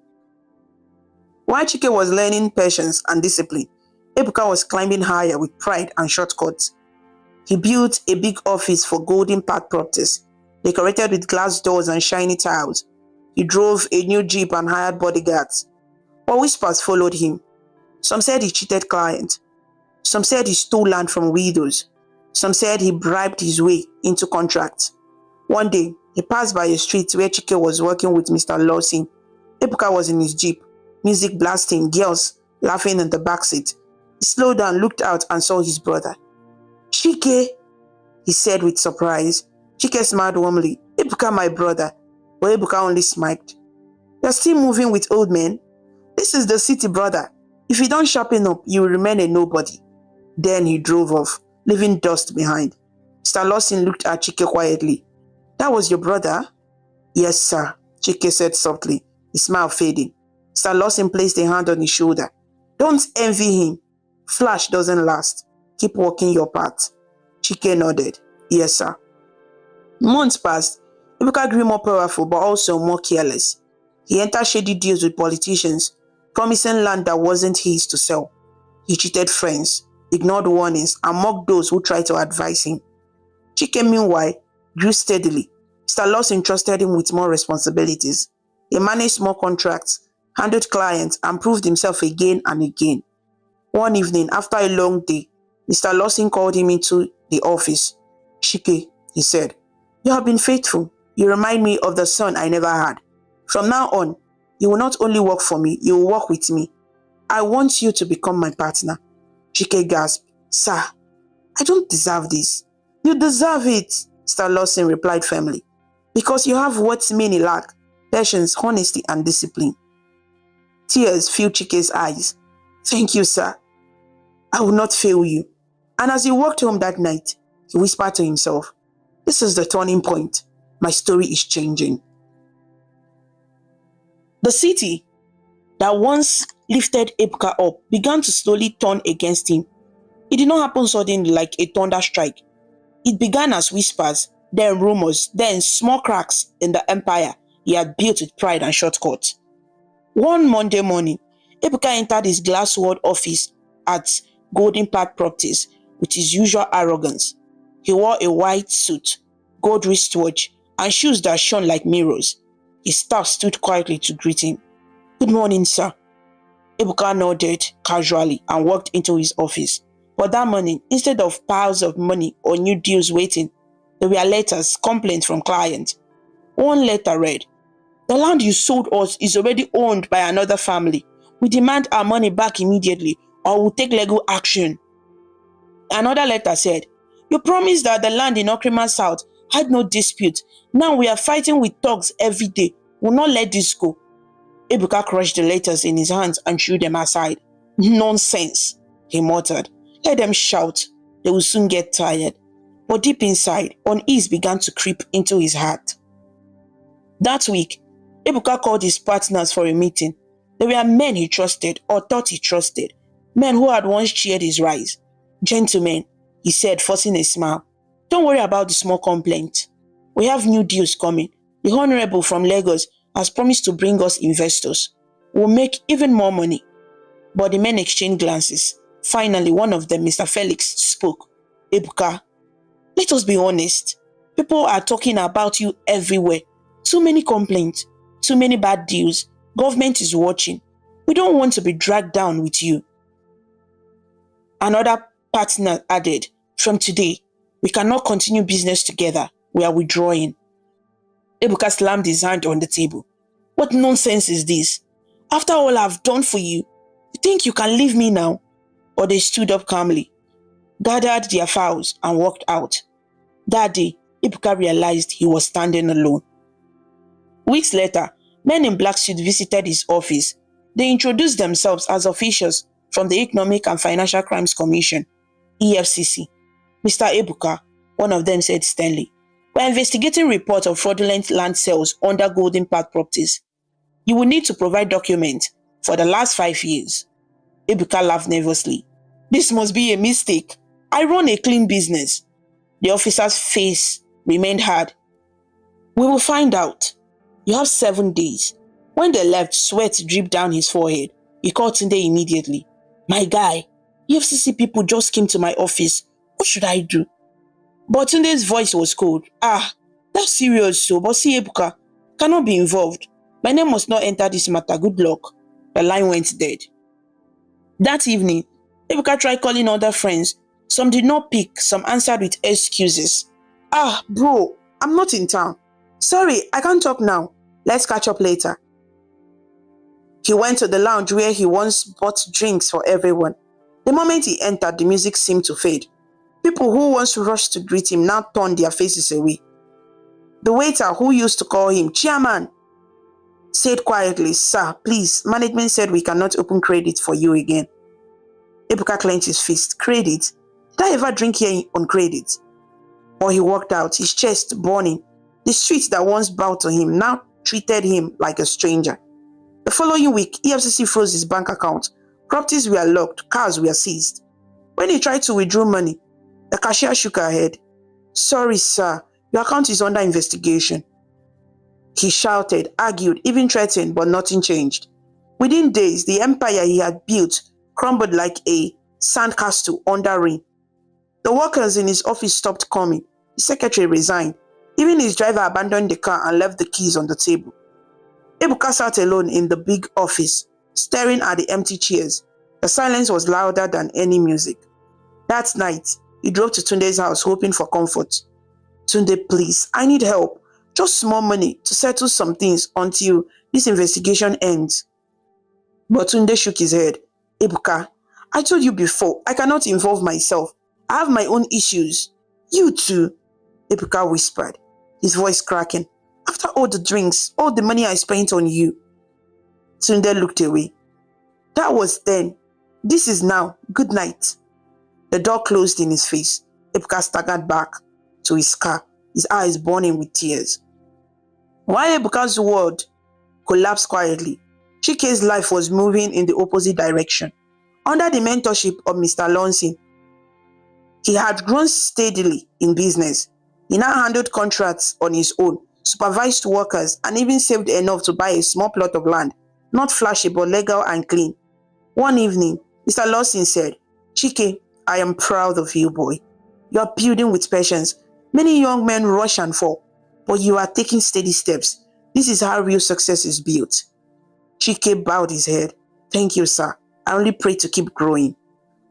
While Chike was learning patience and discipline, Ebuka was climbing higher with pride and shortcuts. He built a big office for Golden Park Properties, decorated with glass doors and shiny tiles. He drove a new jeep and hired bodyguards. But whispers followed him. Some said he cheated clients. Some said he stole land from widows. Some said he bribed his way into contracts. One day, he passed by a street where Chike was working with Mr. Lawson. Ebuka was in his jeep, music blasting, girls laughing in the backseat. He slowed down, looked out, and saw his brother. Chike, he said with surprise. Chike smiled warmly. Ebuka, my brother. But Ebuka only smiled. You're still moving with old men? This is the city, brother. If you don't sharpen up, you will remain a nobody. Then he drove off, leaving dust behind. Mr. Lawson looked at Chike quietly. That was your brother? Yes, sir, Chike said softly, his smile fading. Mr. Lawson placed a hand on his shoulder. Don't envy him. Flash doesn't last. Keep walking your path. Chike nodded. Yes, sir. Months passed. Ebuka grew more powerful but also more careless. He entered shady deals with politicians, promising land that wasn't his to sell. He cheated friends, ignored warnings, and mocked those who tried to advise him. Chike, meanwhile, grew steadily. Mr. Lawson trusted him with more responsibilities. He managed small contracts, handled clients, and proved himself again and again. One evening, after a long day, Mr. Lawson called him into the office. Chike, he said, you have been faithful. You remind me of the son I never had. From now on, you will not only work for me, you will work with me. I want you to become my partner. Chike gasped. Sir, I don't deserve this. You deserve it, Mr. Lawson replied firmly. Because you have what many lack: patience, honesty, and discipline. Tears filled Chike's eyes. Thank you, sir. I will not fail you. And as he walked home that night, he whispered to himself, this is the turning point. My story is changing. The city that once lifted Ebuka up began to slowly turn against him. It did not happen suddenly like a thunder strike. It began as whispers, then rumors, then small cracks in the empire he had built with pride and shortcuts. One Monday morning, Ebuka entered his glass-walled office at Golden Park Properties with his usual arrogance. He wore a white suit, gold wristwatch, and shoes that shone like mirrors. His staff stood quietly to greet him. Good morning, sir. Ebuka nodded casually and walked into his office. But that morning, instead of piles of money or new deals waiting, there were letters, complaints from clients. One letter read, the land you sold us is already owned by another family. We demand our money back immediately or we'll take legal action. Another letter said, you promised that the land in Okrima South had no dispute. Now we are fighting with thugs every day. We'll not let this go. Ebuka crushed the letters in his hands and threw them aside. Nonsense, he muttered. Let them shout. They will soon get tired. But deep inside, unease began to creep into his heart. That week, Ebuka called his partners for a meeting. They were men he trusted or thought he trusted. Men who had once cheered his rise. Gentlemen, he said, forcing a smile. Don't worry about the small complaint. We have new deals coming. The Honorable from Lagos has promised to bring us investors. We'll make even more money. But the men exchanged glances. Finally, one of them, Mr. Felix, spoke. Ebuka, let us be honest. People are talking about you everywhere. Too many complaints, too many bad deals. Government is watching. We don't want to be dragged down with you. Another partner added, from today, we cannot continue business together. We are withdrawing. Ebuka slammed his hand on the table. What nonsense is this? After all I've done for you, you think you can leave me now? Or they stood up calmly, gathered their files and walked out. That day, Ebuka realized he was standing alone. Weeks later, men in black suits visited his office. They introduced themselves as officials from the Economic and Financial Crimes Commission, EFCC. Mr. Ebuka, one of them said sternly, we're investigating reports of fraudulent land sales under Golden Park Properties. You will need to provide documents for the last 5 years. Ebuka laughed nervously. This must be a mistake. I run a clean business. The officer's face remained hard. We will find out. You have 7 days. When they left, sweat dripped down his forehead. He called Tunde immediately. My guy, EFCC people just came to my office. What should I do? But Tunde's voice was cold. That's serious, so but see Ebuka, cannot be involved. My name must not enter this matter. Good luck. The line went dead. That evening, Ebuka tried calling other friends. Some did not pick, some answered with excuses. Bro, I'm not in town. Sorry, I can't talk now. Let's catch up later. He went to the lounge where he once bought drinks for everyone. The moment he entered, the music seemed to fade. People who once rushed to greet him now turned their faces away. The waiter, who used to call him Chairman, said quietly, Sir, please, management said we cannot open credit for you again. Ebuka clenched his fist. Credit? Did I ever drink here on credit? Or he walked out, his chest burning. The streets that once bowed to him now treated him like a stranger. The following week, EFCC froze his bank account. Properties were locked, cars were seized. When he tried to withdraw money, the cashier shook her head. Sorry, sir, your account is under investigation. He shouted, argued, even threatened, but nothing changed. Within days, the empire he had built crumbled like a sandcastle under rain. The workers in his office stopped coming. The secretary resigned. Even his driver abandoned the car and left the keys on the table. Ebuka sat alone in the big office, staring at the empty chairs. The silence was louder than any music. That night, he drove to Tunde's house hoping for comfort. Tunde, please, I need help. Just small money to settle some things until this investigation ends. But Tunde shook his head. Ebuka, I told you before, I cannot involve myself. I have my own issues. You too, Ebuka whispered, his voice cracking. After all the drinks, all the money I spent on you. Tunde looked away. That was then. This is now. Good night. The door closed in his face. Ebuka staggered back to his car, his eyes burning with tears. While Ebuka's world collapsed quietly, Chike's life was moving in the opposite direction. Under the mentorship of Mr. Lonsin, he had grown steadily in business. He now handled contracts on his own, supervised workers, and even saved enough to buy a small plot of land, not flashy but legal and clean. One evening, Mr. Lawson said, Chike, I am proud of you, boy. You are building with patience. Many young men rush and fall, but you are taking steady steps. This is how real success is built. Chike bowed his head. Thank you, sir. I only pray to keep growing.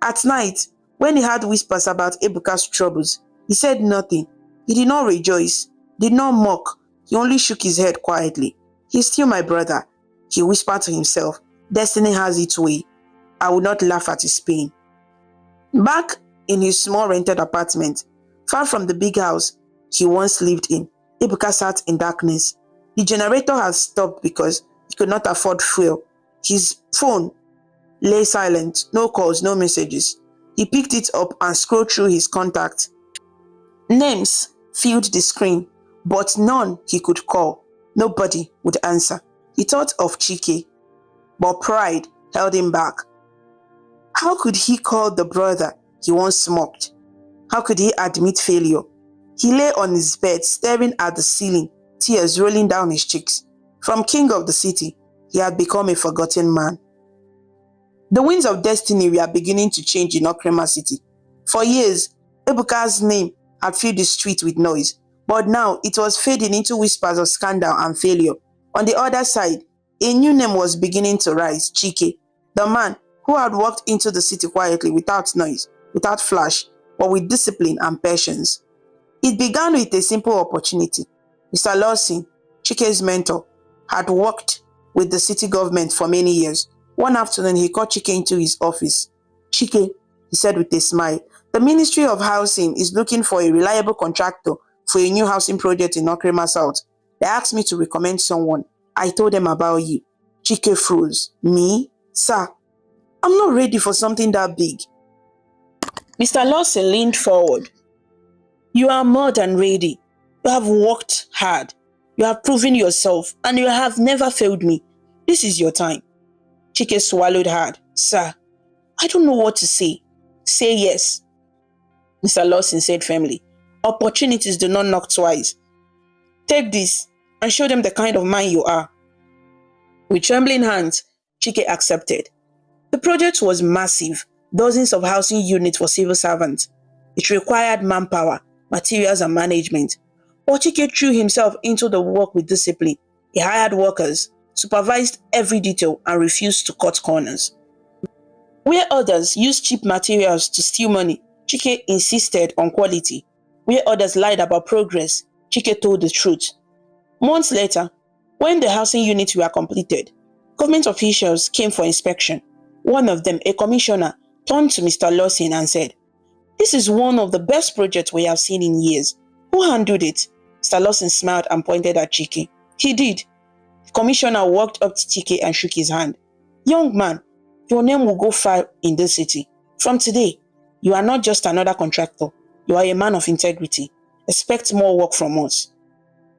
At night, when he heard whispers about Ebuka's troubles, he said nothing. He did not rejoice, did not mock. He only shook his head quietly. He's still my brother, he whispered to himself. Destiny has its way. I will not laugh at his pain. Back in his small rented apartment, far from the big house he once lived in, Ebuka sat in darkness. The generator had stopped because he could not afford fuel. His phone lay silent, no calls, no messages. He picked it up and scrolled through his contacts. Names filled the screen, but none he could call. Nobody would answer. He thought of Chike, but pride held him back. How could he call the brother he once mocked? How could he admit failure? He lay on his bed, staring at the ceiling, tears rolling down his cheeks. From king of the city, he had become a forgotten man. The winds of destiny were beginning to change in Okrema City. For years, Ebuka's name had filled the street with noise, but now it was fading into whispers of scandal and failure. On the other side, a new name was beginning to rise, Chike, the man who had walked into the city quietly without noise, without flash, but with discipline and patience. It began with a simple opportunity. Mr. Lawson, Chike's mentor, had worked with the city government for many years. One afternoon, he called Chike into his office. "Chike," he said with a smile, "the Ministry of Housing is looking for a reliable contractor for a new housing project in Okrema South. They asked me to recommend someone. I told them about you." Chike froze. "Me? Sir, I'm not ready for something that big." Mr. Lawson leaned forward. "You are more than ready. You have worked hard. You have proven yourself, and you have never failed me. This is your time." Chike swallowed hard. "Sir, I don't know what to say." "Say yes," Mr. Lawson said firmly. "Opportunities do not knock twice. Take this and show them the kind of man you are." With trembling hands, Chike accepted. The project was massive, dozens of housing units for civil servants. It required manpower, materials, and management. But Chike threw himself into the work with discipline. He hired workers, supervised every detail, and refused to cut corners. Where others used cheap materials to steal money, Chike insisted on quality. Where others lied about progress, Chike told the truth. Months later, when the housing units were completed, government officials came for inspection. One of them, a commissioner, turned to Mr. Lawson and said, "This is one of the best projects we have seen in years. Who handled it?" Mr. Lawson smiled and pointed at Chike. "He did." The commissioner walked up to Chike and shook his hand. "Young man, your name will go far in this city. From today, you are not just another contractor. You are a man of integrity. Expect more work from us."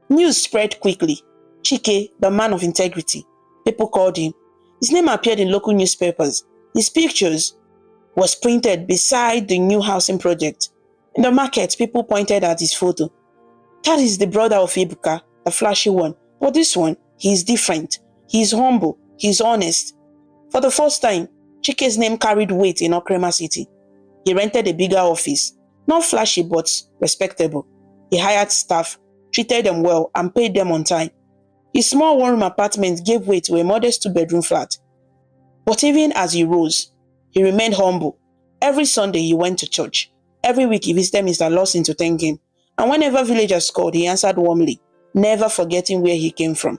News spread quickly. Chike, the man of integrity. People called him. His name appeared in local newspapers. His pictures was printed beside the new housing project. In the market, people pointed at his photo. "That is the brother of Ebuka, the flashy one. But this one, he is different. He is humble. He is honest." For the first time, Chike's name carried weight in Okrema City. He rented a bigger office. Not flashy, but respectable. He hired staff, treated them well, and paid them on time. His small one-room apartment gave way to a modest two-bedroom flat. But even as he rose, he remained humble. Every Sunday he went to church. Every week he visited Mr. Lawson to thank him. And whenever villagers called, he answered warmly, never forgetting where he came from.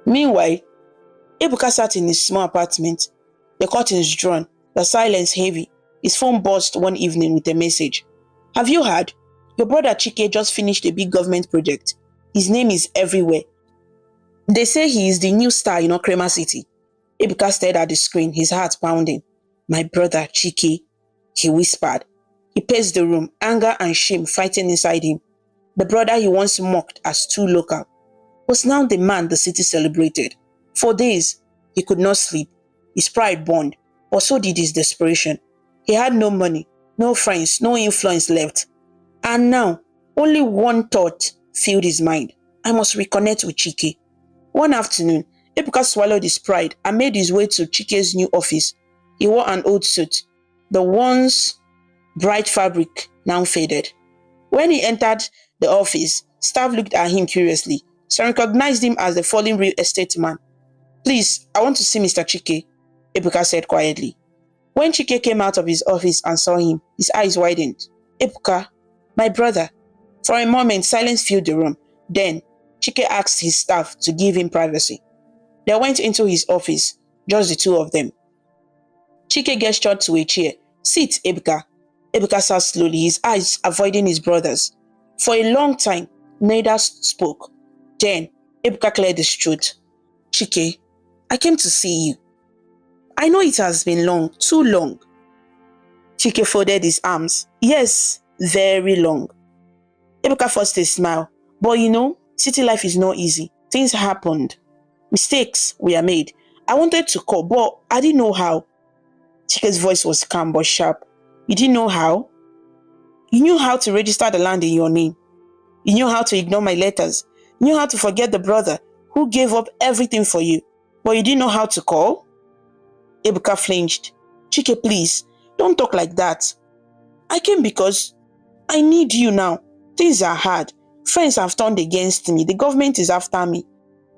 Meanwhile, Ebuka sat in his small apartment, the curtains drawn, the silence heavy. His phone buzzed one evening with a message. "Have you heard? Your brother Chike just finished a big government project. His name is everywhere. They say he is the new star in Okrema City." Ebuka stared at the screen, his heart pounding. "My brother Chike," he whispered. He paced the room, anger and shame fighting inside him. The brother he once mocked as too local was now the man the city celebrated. For days, he could not sleep. His pride burned, but so did his desperation. He had no money, no friends, no influence left. And now, only one thought filled his mind. I must reconnect with Chike. One afternoon, Ebuka swallowed his pride and made his way to Chike's new office. He wore an old suit. The once bright fabric now faded. When he entered the office, staff looked at him curiously. Some recognized him as the fallen real estate man. "Please, I want to see Mr. Chike," Ebuka said quietly. When Chike came out of his office and saw him, his eyes widened. "Ebuka, my brother." For a moment, silence filled the room. Then, Chike asked his staff to give him privacy. They went into his office, just the two of them. Chike gestured to a chair. "Sit, Ebuka." Ebuka sat slowly, his eyes avoiding his brother's. For a long time, neither spoke. Then, Ebuka cleared his throat. "Chike, I came to see you. I know it has been long, too long." Chike folded his arms. "Yes, very long." Ebuka forced a smile. "But you know, city life is not easy. Things happened. Mistakes were made. I wanted to call, but I didn't know how." Chike's voice was calm but sharp. "You didn't know how? You knew how to register the land in your name. You knew how to ignore my letters. You knew how to forget the brother who gave up everything for you. But you didn't know how to call?" Ebuka flinched. Chike, please, don't talk like that. I came because I need you now. Things are hard. Friends have turned against me. The government is after me.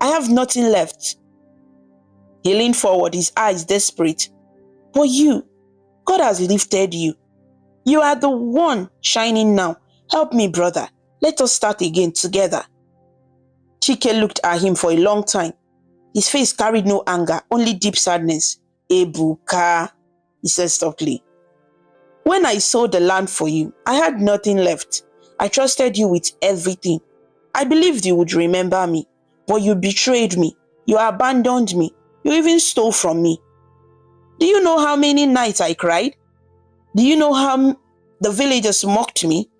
I have nothing left. He leaned forward, his eyes desperate. But you, God has lifted you. You are the one shining now. Help me, brother. Let us start again together. Chike looked at him for a long time. His face carried no anger, only deep sadness. Ebuka, he said softly. When I sold the land for you, I had nothing left. I trusted you with everything. I believed you would remember me, but you betrayed me. You abandoned me. You even stole from me. Do you know how many nights I cried? Do you know how the villagers mocked me?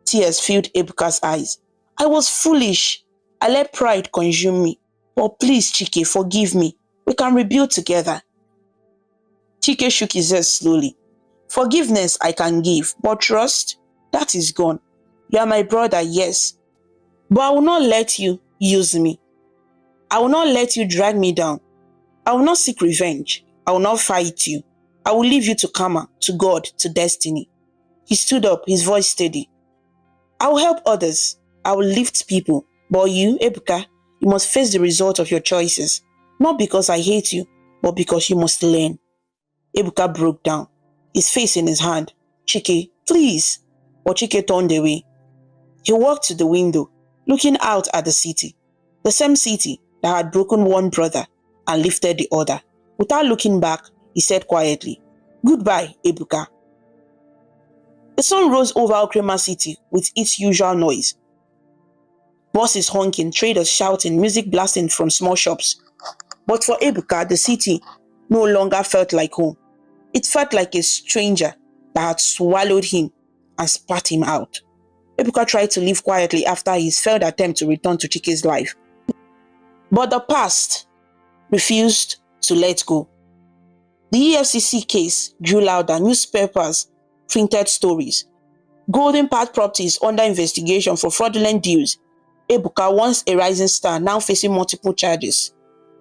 Tears filled Ebuka's eyes. I was foolish. I let pride consume me. But please, Chike, forgive me. We can rebuild together. Chike shook his head slowly. Forgiveness I can give, but trust, that is gone. You are my brother, yes. But I will not let you use me. I will not let you drag me down. I will not seek revenge. I will not fight you. I will leave you to karma, to God, to destiny. He stood up, his voice steady. I will help others. I will lift people. But you, Ebuka, you must face the result of your choices. Not because I hate you, but because you must learn. Ebuka broke down, his face in his hand. Chike, please. But Chike turned away. He walked to the window, looking out at the city. The same city that had broken one brother and lifted the other. Without looking back, he said quietly, Goodbye, Ebuka. The sun rose over Okrema City with its usual noise. Buses honking, traders shouting, music blasting from small shops. But for Ebuka, the city no longer felt like home. It felt like a stranger that had swallowed him and spat him out. Ebuka tried to live quietly after his failed attempt to return to Chike's life. But the past refused to let go. The EFCC case grew louder, newspapers printed stories. Golden Path Properties under investigation for fraudulent deals. Ebuka, once a rising star, now facing multiple charges.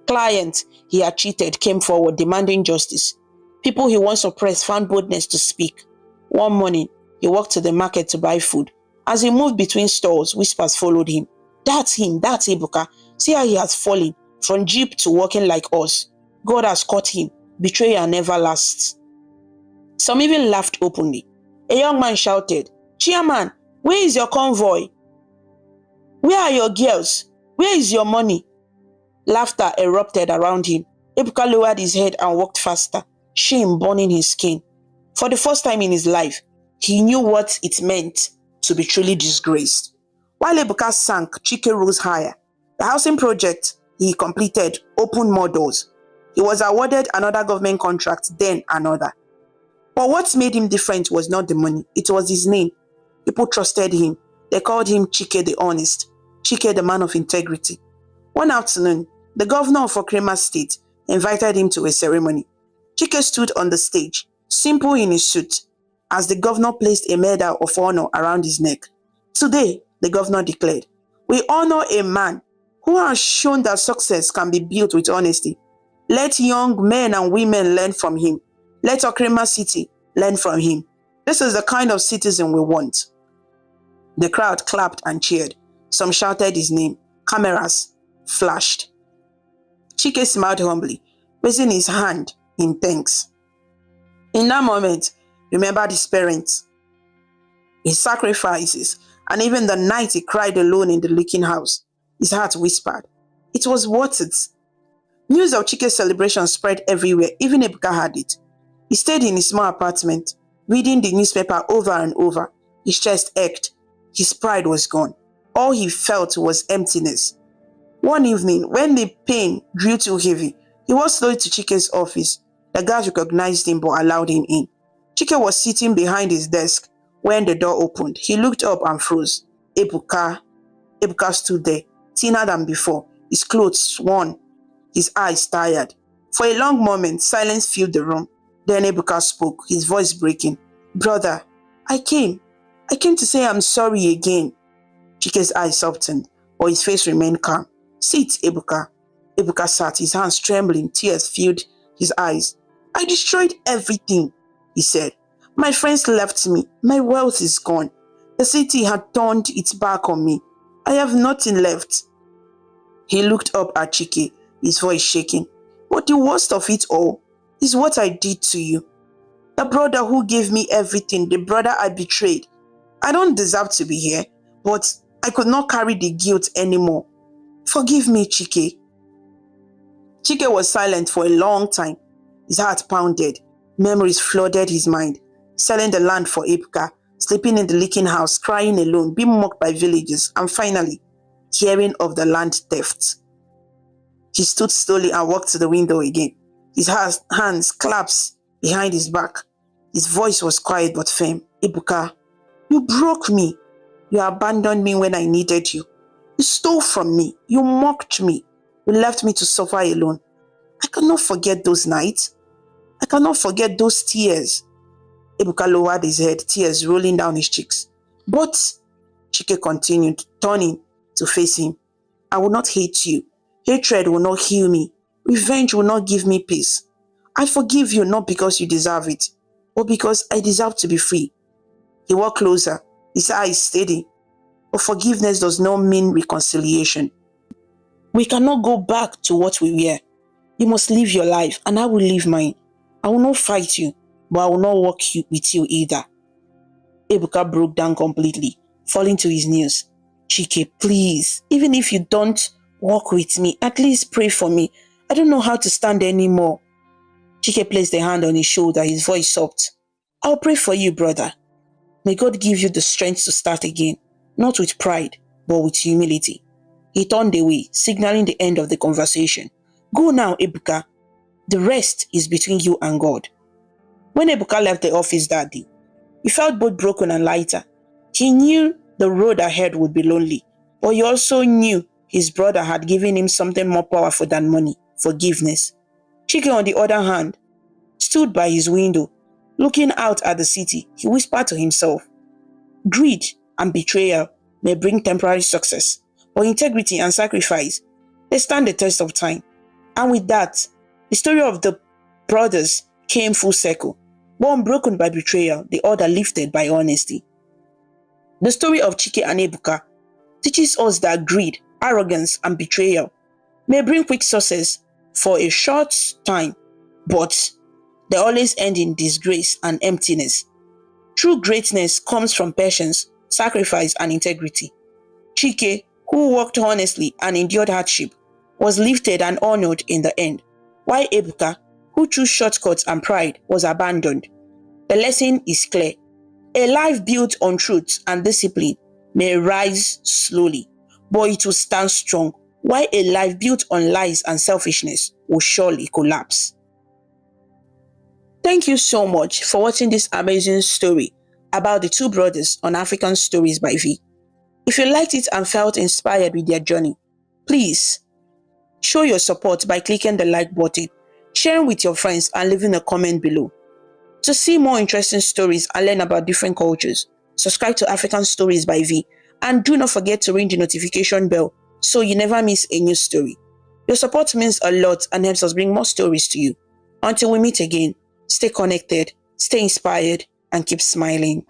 Clients he had cheated came forward demanding justice. People he once oppressed found boldness to speak. One morning, he walked to the market to buy food. As he moved between stores, whispers followed him. That's him, that's Ebuka. See how he has fallen, from jeep to walking like us. God has caught him. Betrayal never lasts. Some even laughed openly. A young man shouted, Chairman, where is your convoy? Where are your girls? Where is your money? Laughter erupted around him. Ebuka lowered his head and walked faster, shame burning his skin. For the first time in his life, he knew what it meant to be truly disgraced. While Ebuka sank, Chike rose higher. The housing project he completed opened more doors. He was awarded another government contract, then another. But what made him different was not the money, it was his name. People trusted him. They called him Chike the Honest, Chike the man of integrity. One afternoon, the governor of Okrema State invited him to a ceremony. Chike stood on the stage, simple in his suit, as the governor placed a medal of honor around his neck. Today, the governor declared, we honor a man who has shown that success can be built with honesty. Let young men and women learn from him. Let Okrema City learn from him. This is the kind of citizen we want. The crowd clapped and cheered. Some shouted his name. Cameras flashed. Chike smiled humbly, raising his hand in thanks. In that moment, remembered his parents, his sacrifices, and even the night he cried alone in the leaking house. His heart whispered, it was worth it. News of Chike's celebration spread everywhere, even Ebuka had it. He stayed in his small apartment, reading the newspaper over and over. His chest ached. His pride was gone. All he felt was emptiness. One evening, when the pain grew too heavy, he walked slowly to Chike's office. The guards recognized him but allowed him in. Chike was sitting behind his desk when the door opened. He looked up and froze. Ebuka stood there, thinner than before, his clothes worn, his eyes tired. For a long moment, silence filled the room. Then Ebuka spoke, his voice breaking. Brother, I came to say I'm sorry again. Chike's eyes softened, but his face remained calm. Sit, Ebuka. Ebuka sat, his hands trembling, tears filled his eyes. I destroyed everything, he said. My friends left me. My wealth is gone. The city had turned its back on me. I have nothing left. He looked up at Chike, his voice shaking. But the worst of it all is what I did to you. The brother who gave me everything, the brother I betrayed. I don't deserve to be here, but I could not carry the guilt anymore. Forgive me, Chike. Chike was silent for a long time. His heart pounded. Memories flooded his mind. Selling the land for Ebuka, sleeping in the leaking house, crying alone, being mocked by villagers, and finally, hearing of the land theft. He stood slowly and walked to the window again. His hands clasped behind his back. His voice was quiet but firm. Ebuka, you broke me. You abandoned me when I needed you. You stole from me. You mocked me. You left me to suffer alone. I cannot forget those nights. I cannot forget those tears. Ebuka lowered his head, tears rolling down his cheeks. But, Chike continued, turning to face him. I will not hate you. Hatred will not heal me. Revenge will not give me peace. I forgive you not because you deserve it, but because I deserve to be free. He walked closer, his eyes steady. But forgiveness does not mean reconciliation. We cannot go back to what we were. You must live your life, and I will live mine. I will not fight you, but I will not walk with you either. Ebuka broke down completely, falling to his knees. Chike, please, even if you don't walk with me, at least pray for me. I don't know how to stand anymore. Chike placed a hand on his shoulder, his voice soft. I'll pray for you, brother. May God give you the strength to start again, not with pride, but with humility. He turned away, signaling the end of the conversation. Go now, Ebuka. The rest is between you and God. When Ebuka left the office that day, he felt both broken and lighter. He knew the road ahead would be lonely, but he also knew his brother had given him something more powerful than money, forgiveness. Chike, on the other hand, stood by his window, looking out at the city. He whispered to himself, greed and betrayal may bring temporary success, but integrity and sacrifice, they stand the test of time. And with that, the story of the brothers came full circle. One broken by betrayal, the other lifted by honesty. The story of Chike and Ebuka teaches us that greed, arrogance, and betrayal may bring quick success for a short time, but they always end in disgrace and emptiness. True greatness comes from patience, sacrifice, and integrity. Chike, who worked honestly and endured hardship, was lifted and honored in the end, while Ebuka, who chose shortcuts and pride, was abandoned. The lesson is clear. A life built on truth and discipline may rise slowly, but it will stand strong, while a life built on lies and selfishness will surely collapse. Thank you so much for watching this amazing story about the two brothers on African Stories by V. If you liked it and felt inspired with their journey, please show your support by clicking the like button, sharing with your friends, and leaving a comment below. To see more interesting stories and learn about different cultures, subscribe to African Stories by V, and do not forget to ring the notification bell so you never miss a new story. Your support means a lot and helps us bring more stories to you. Until we meet again, stay connected, stay inspired, and keep smiling.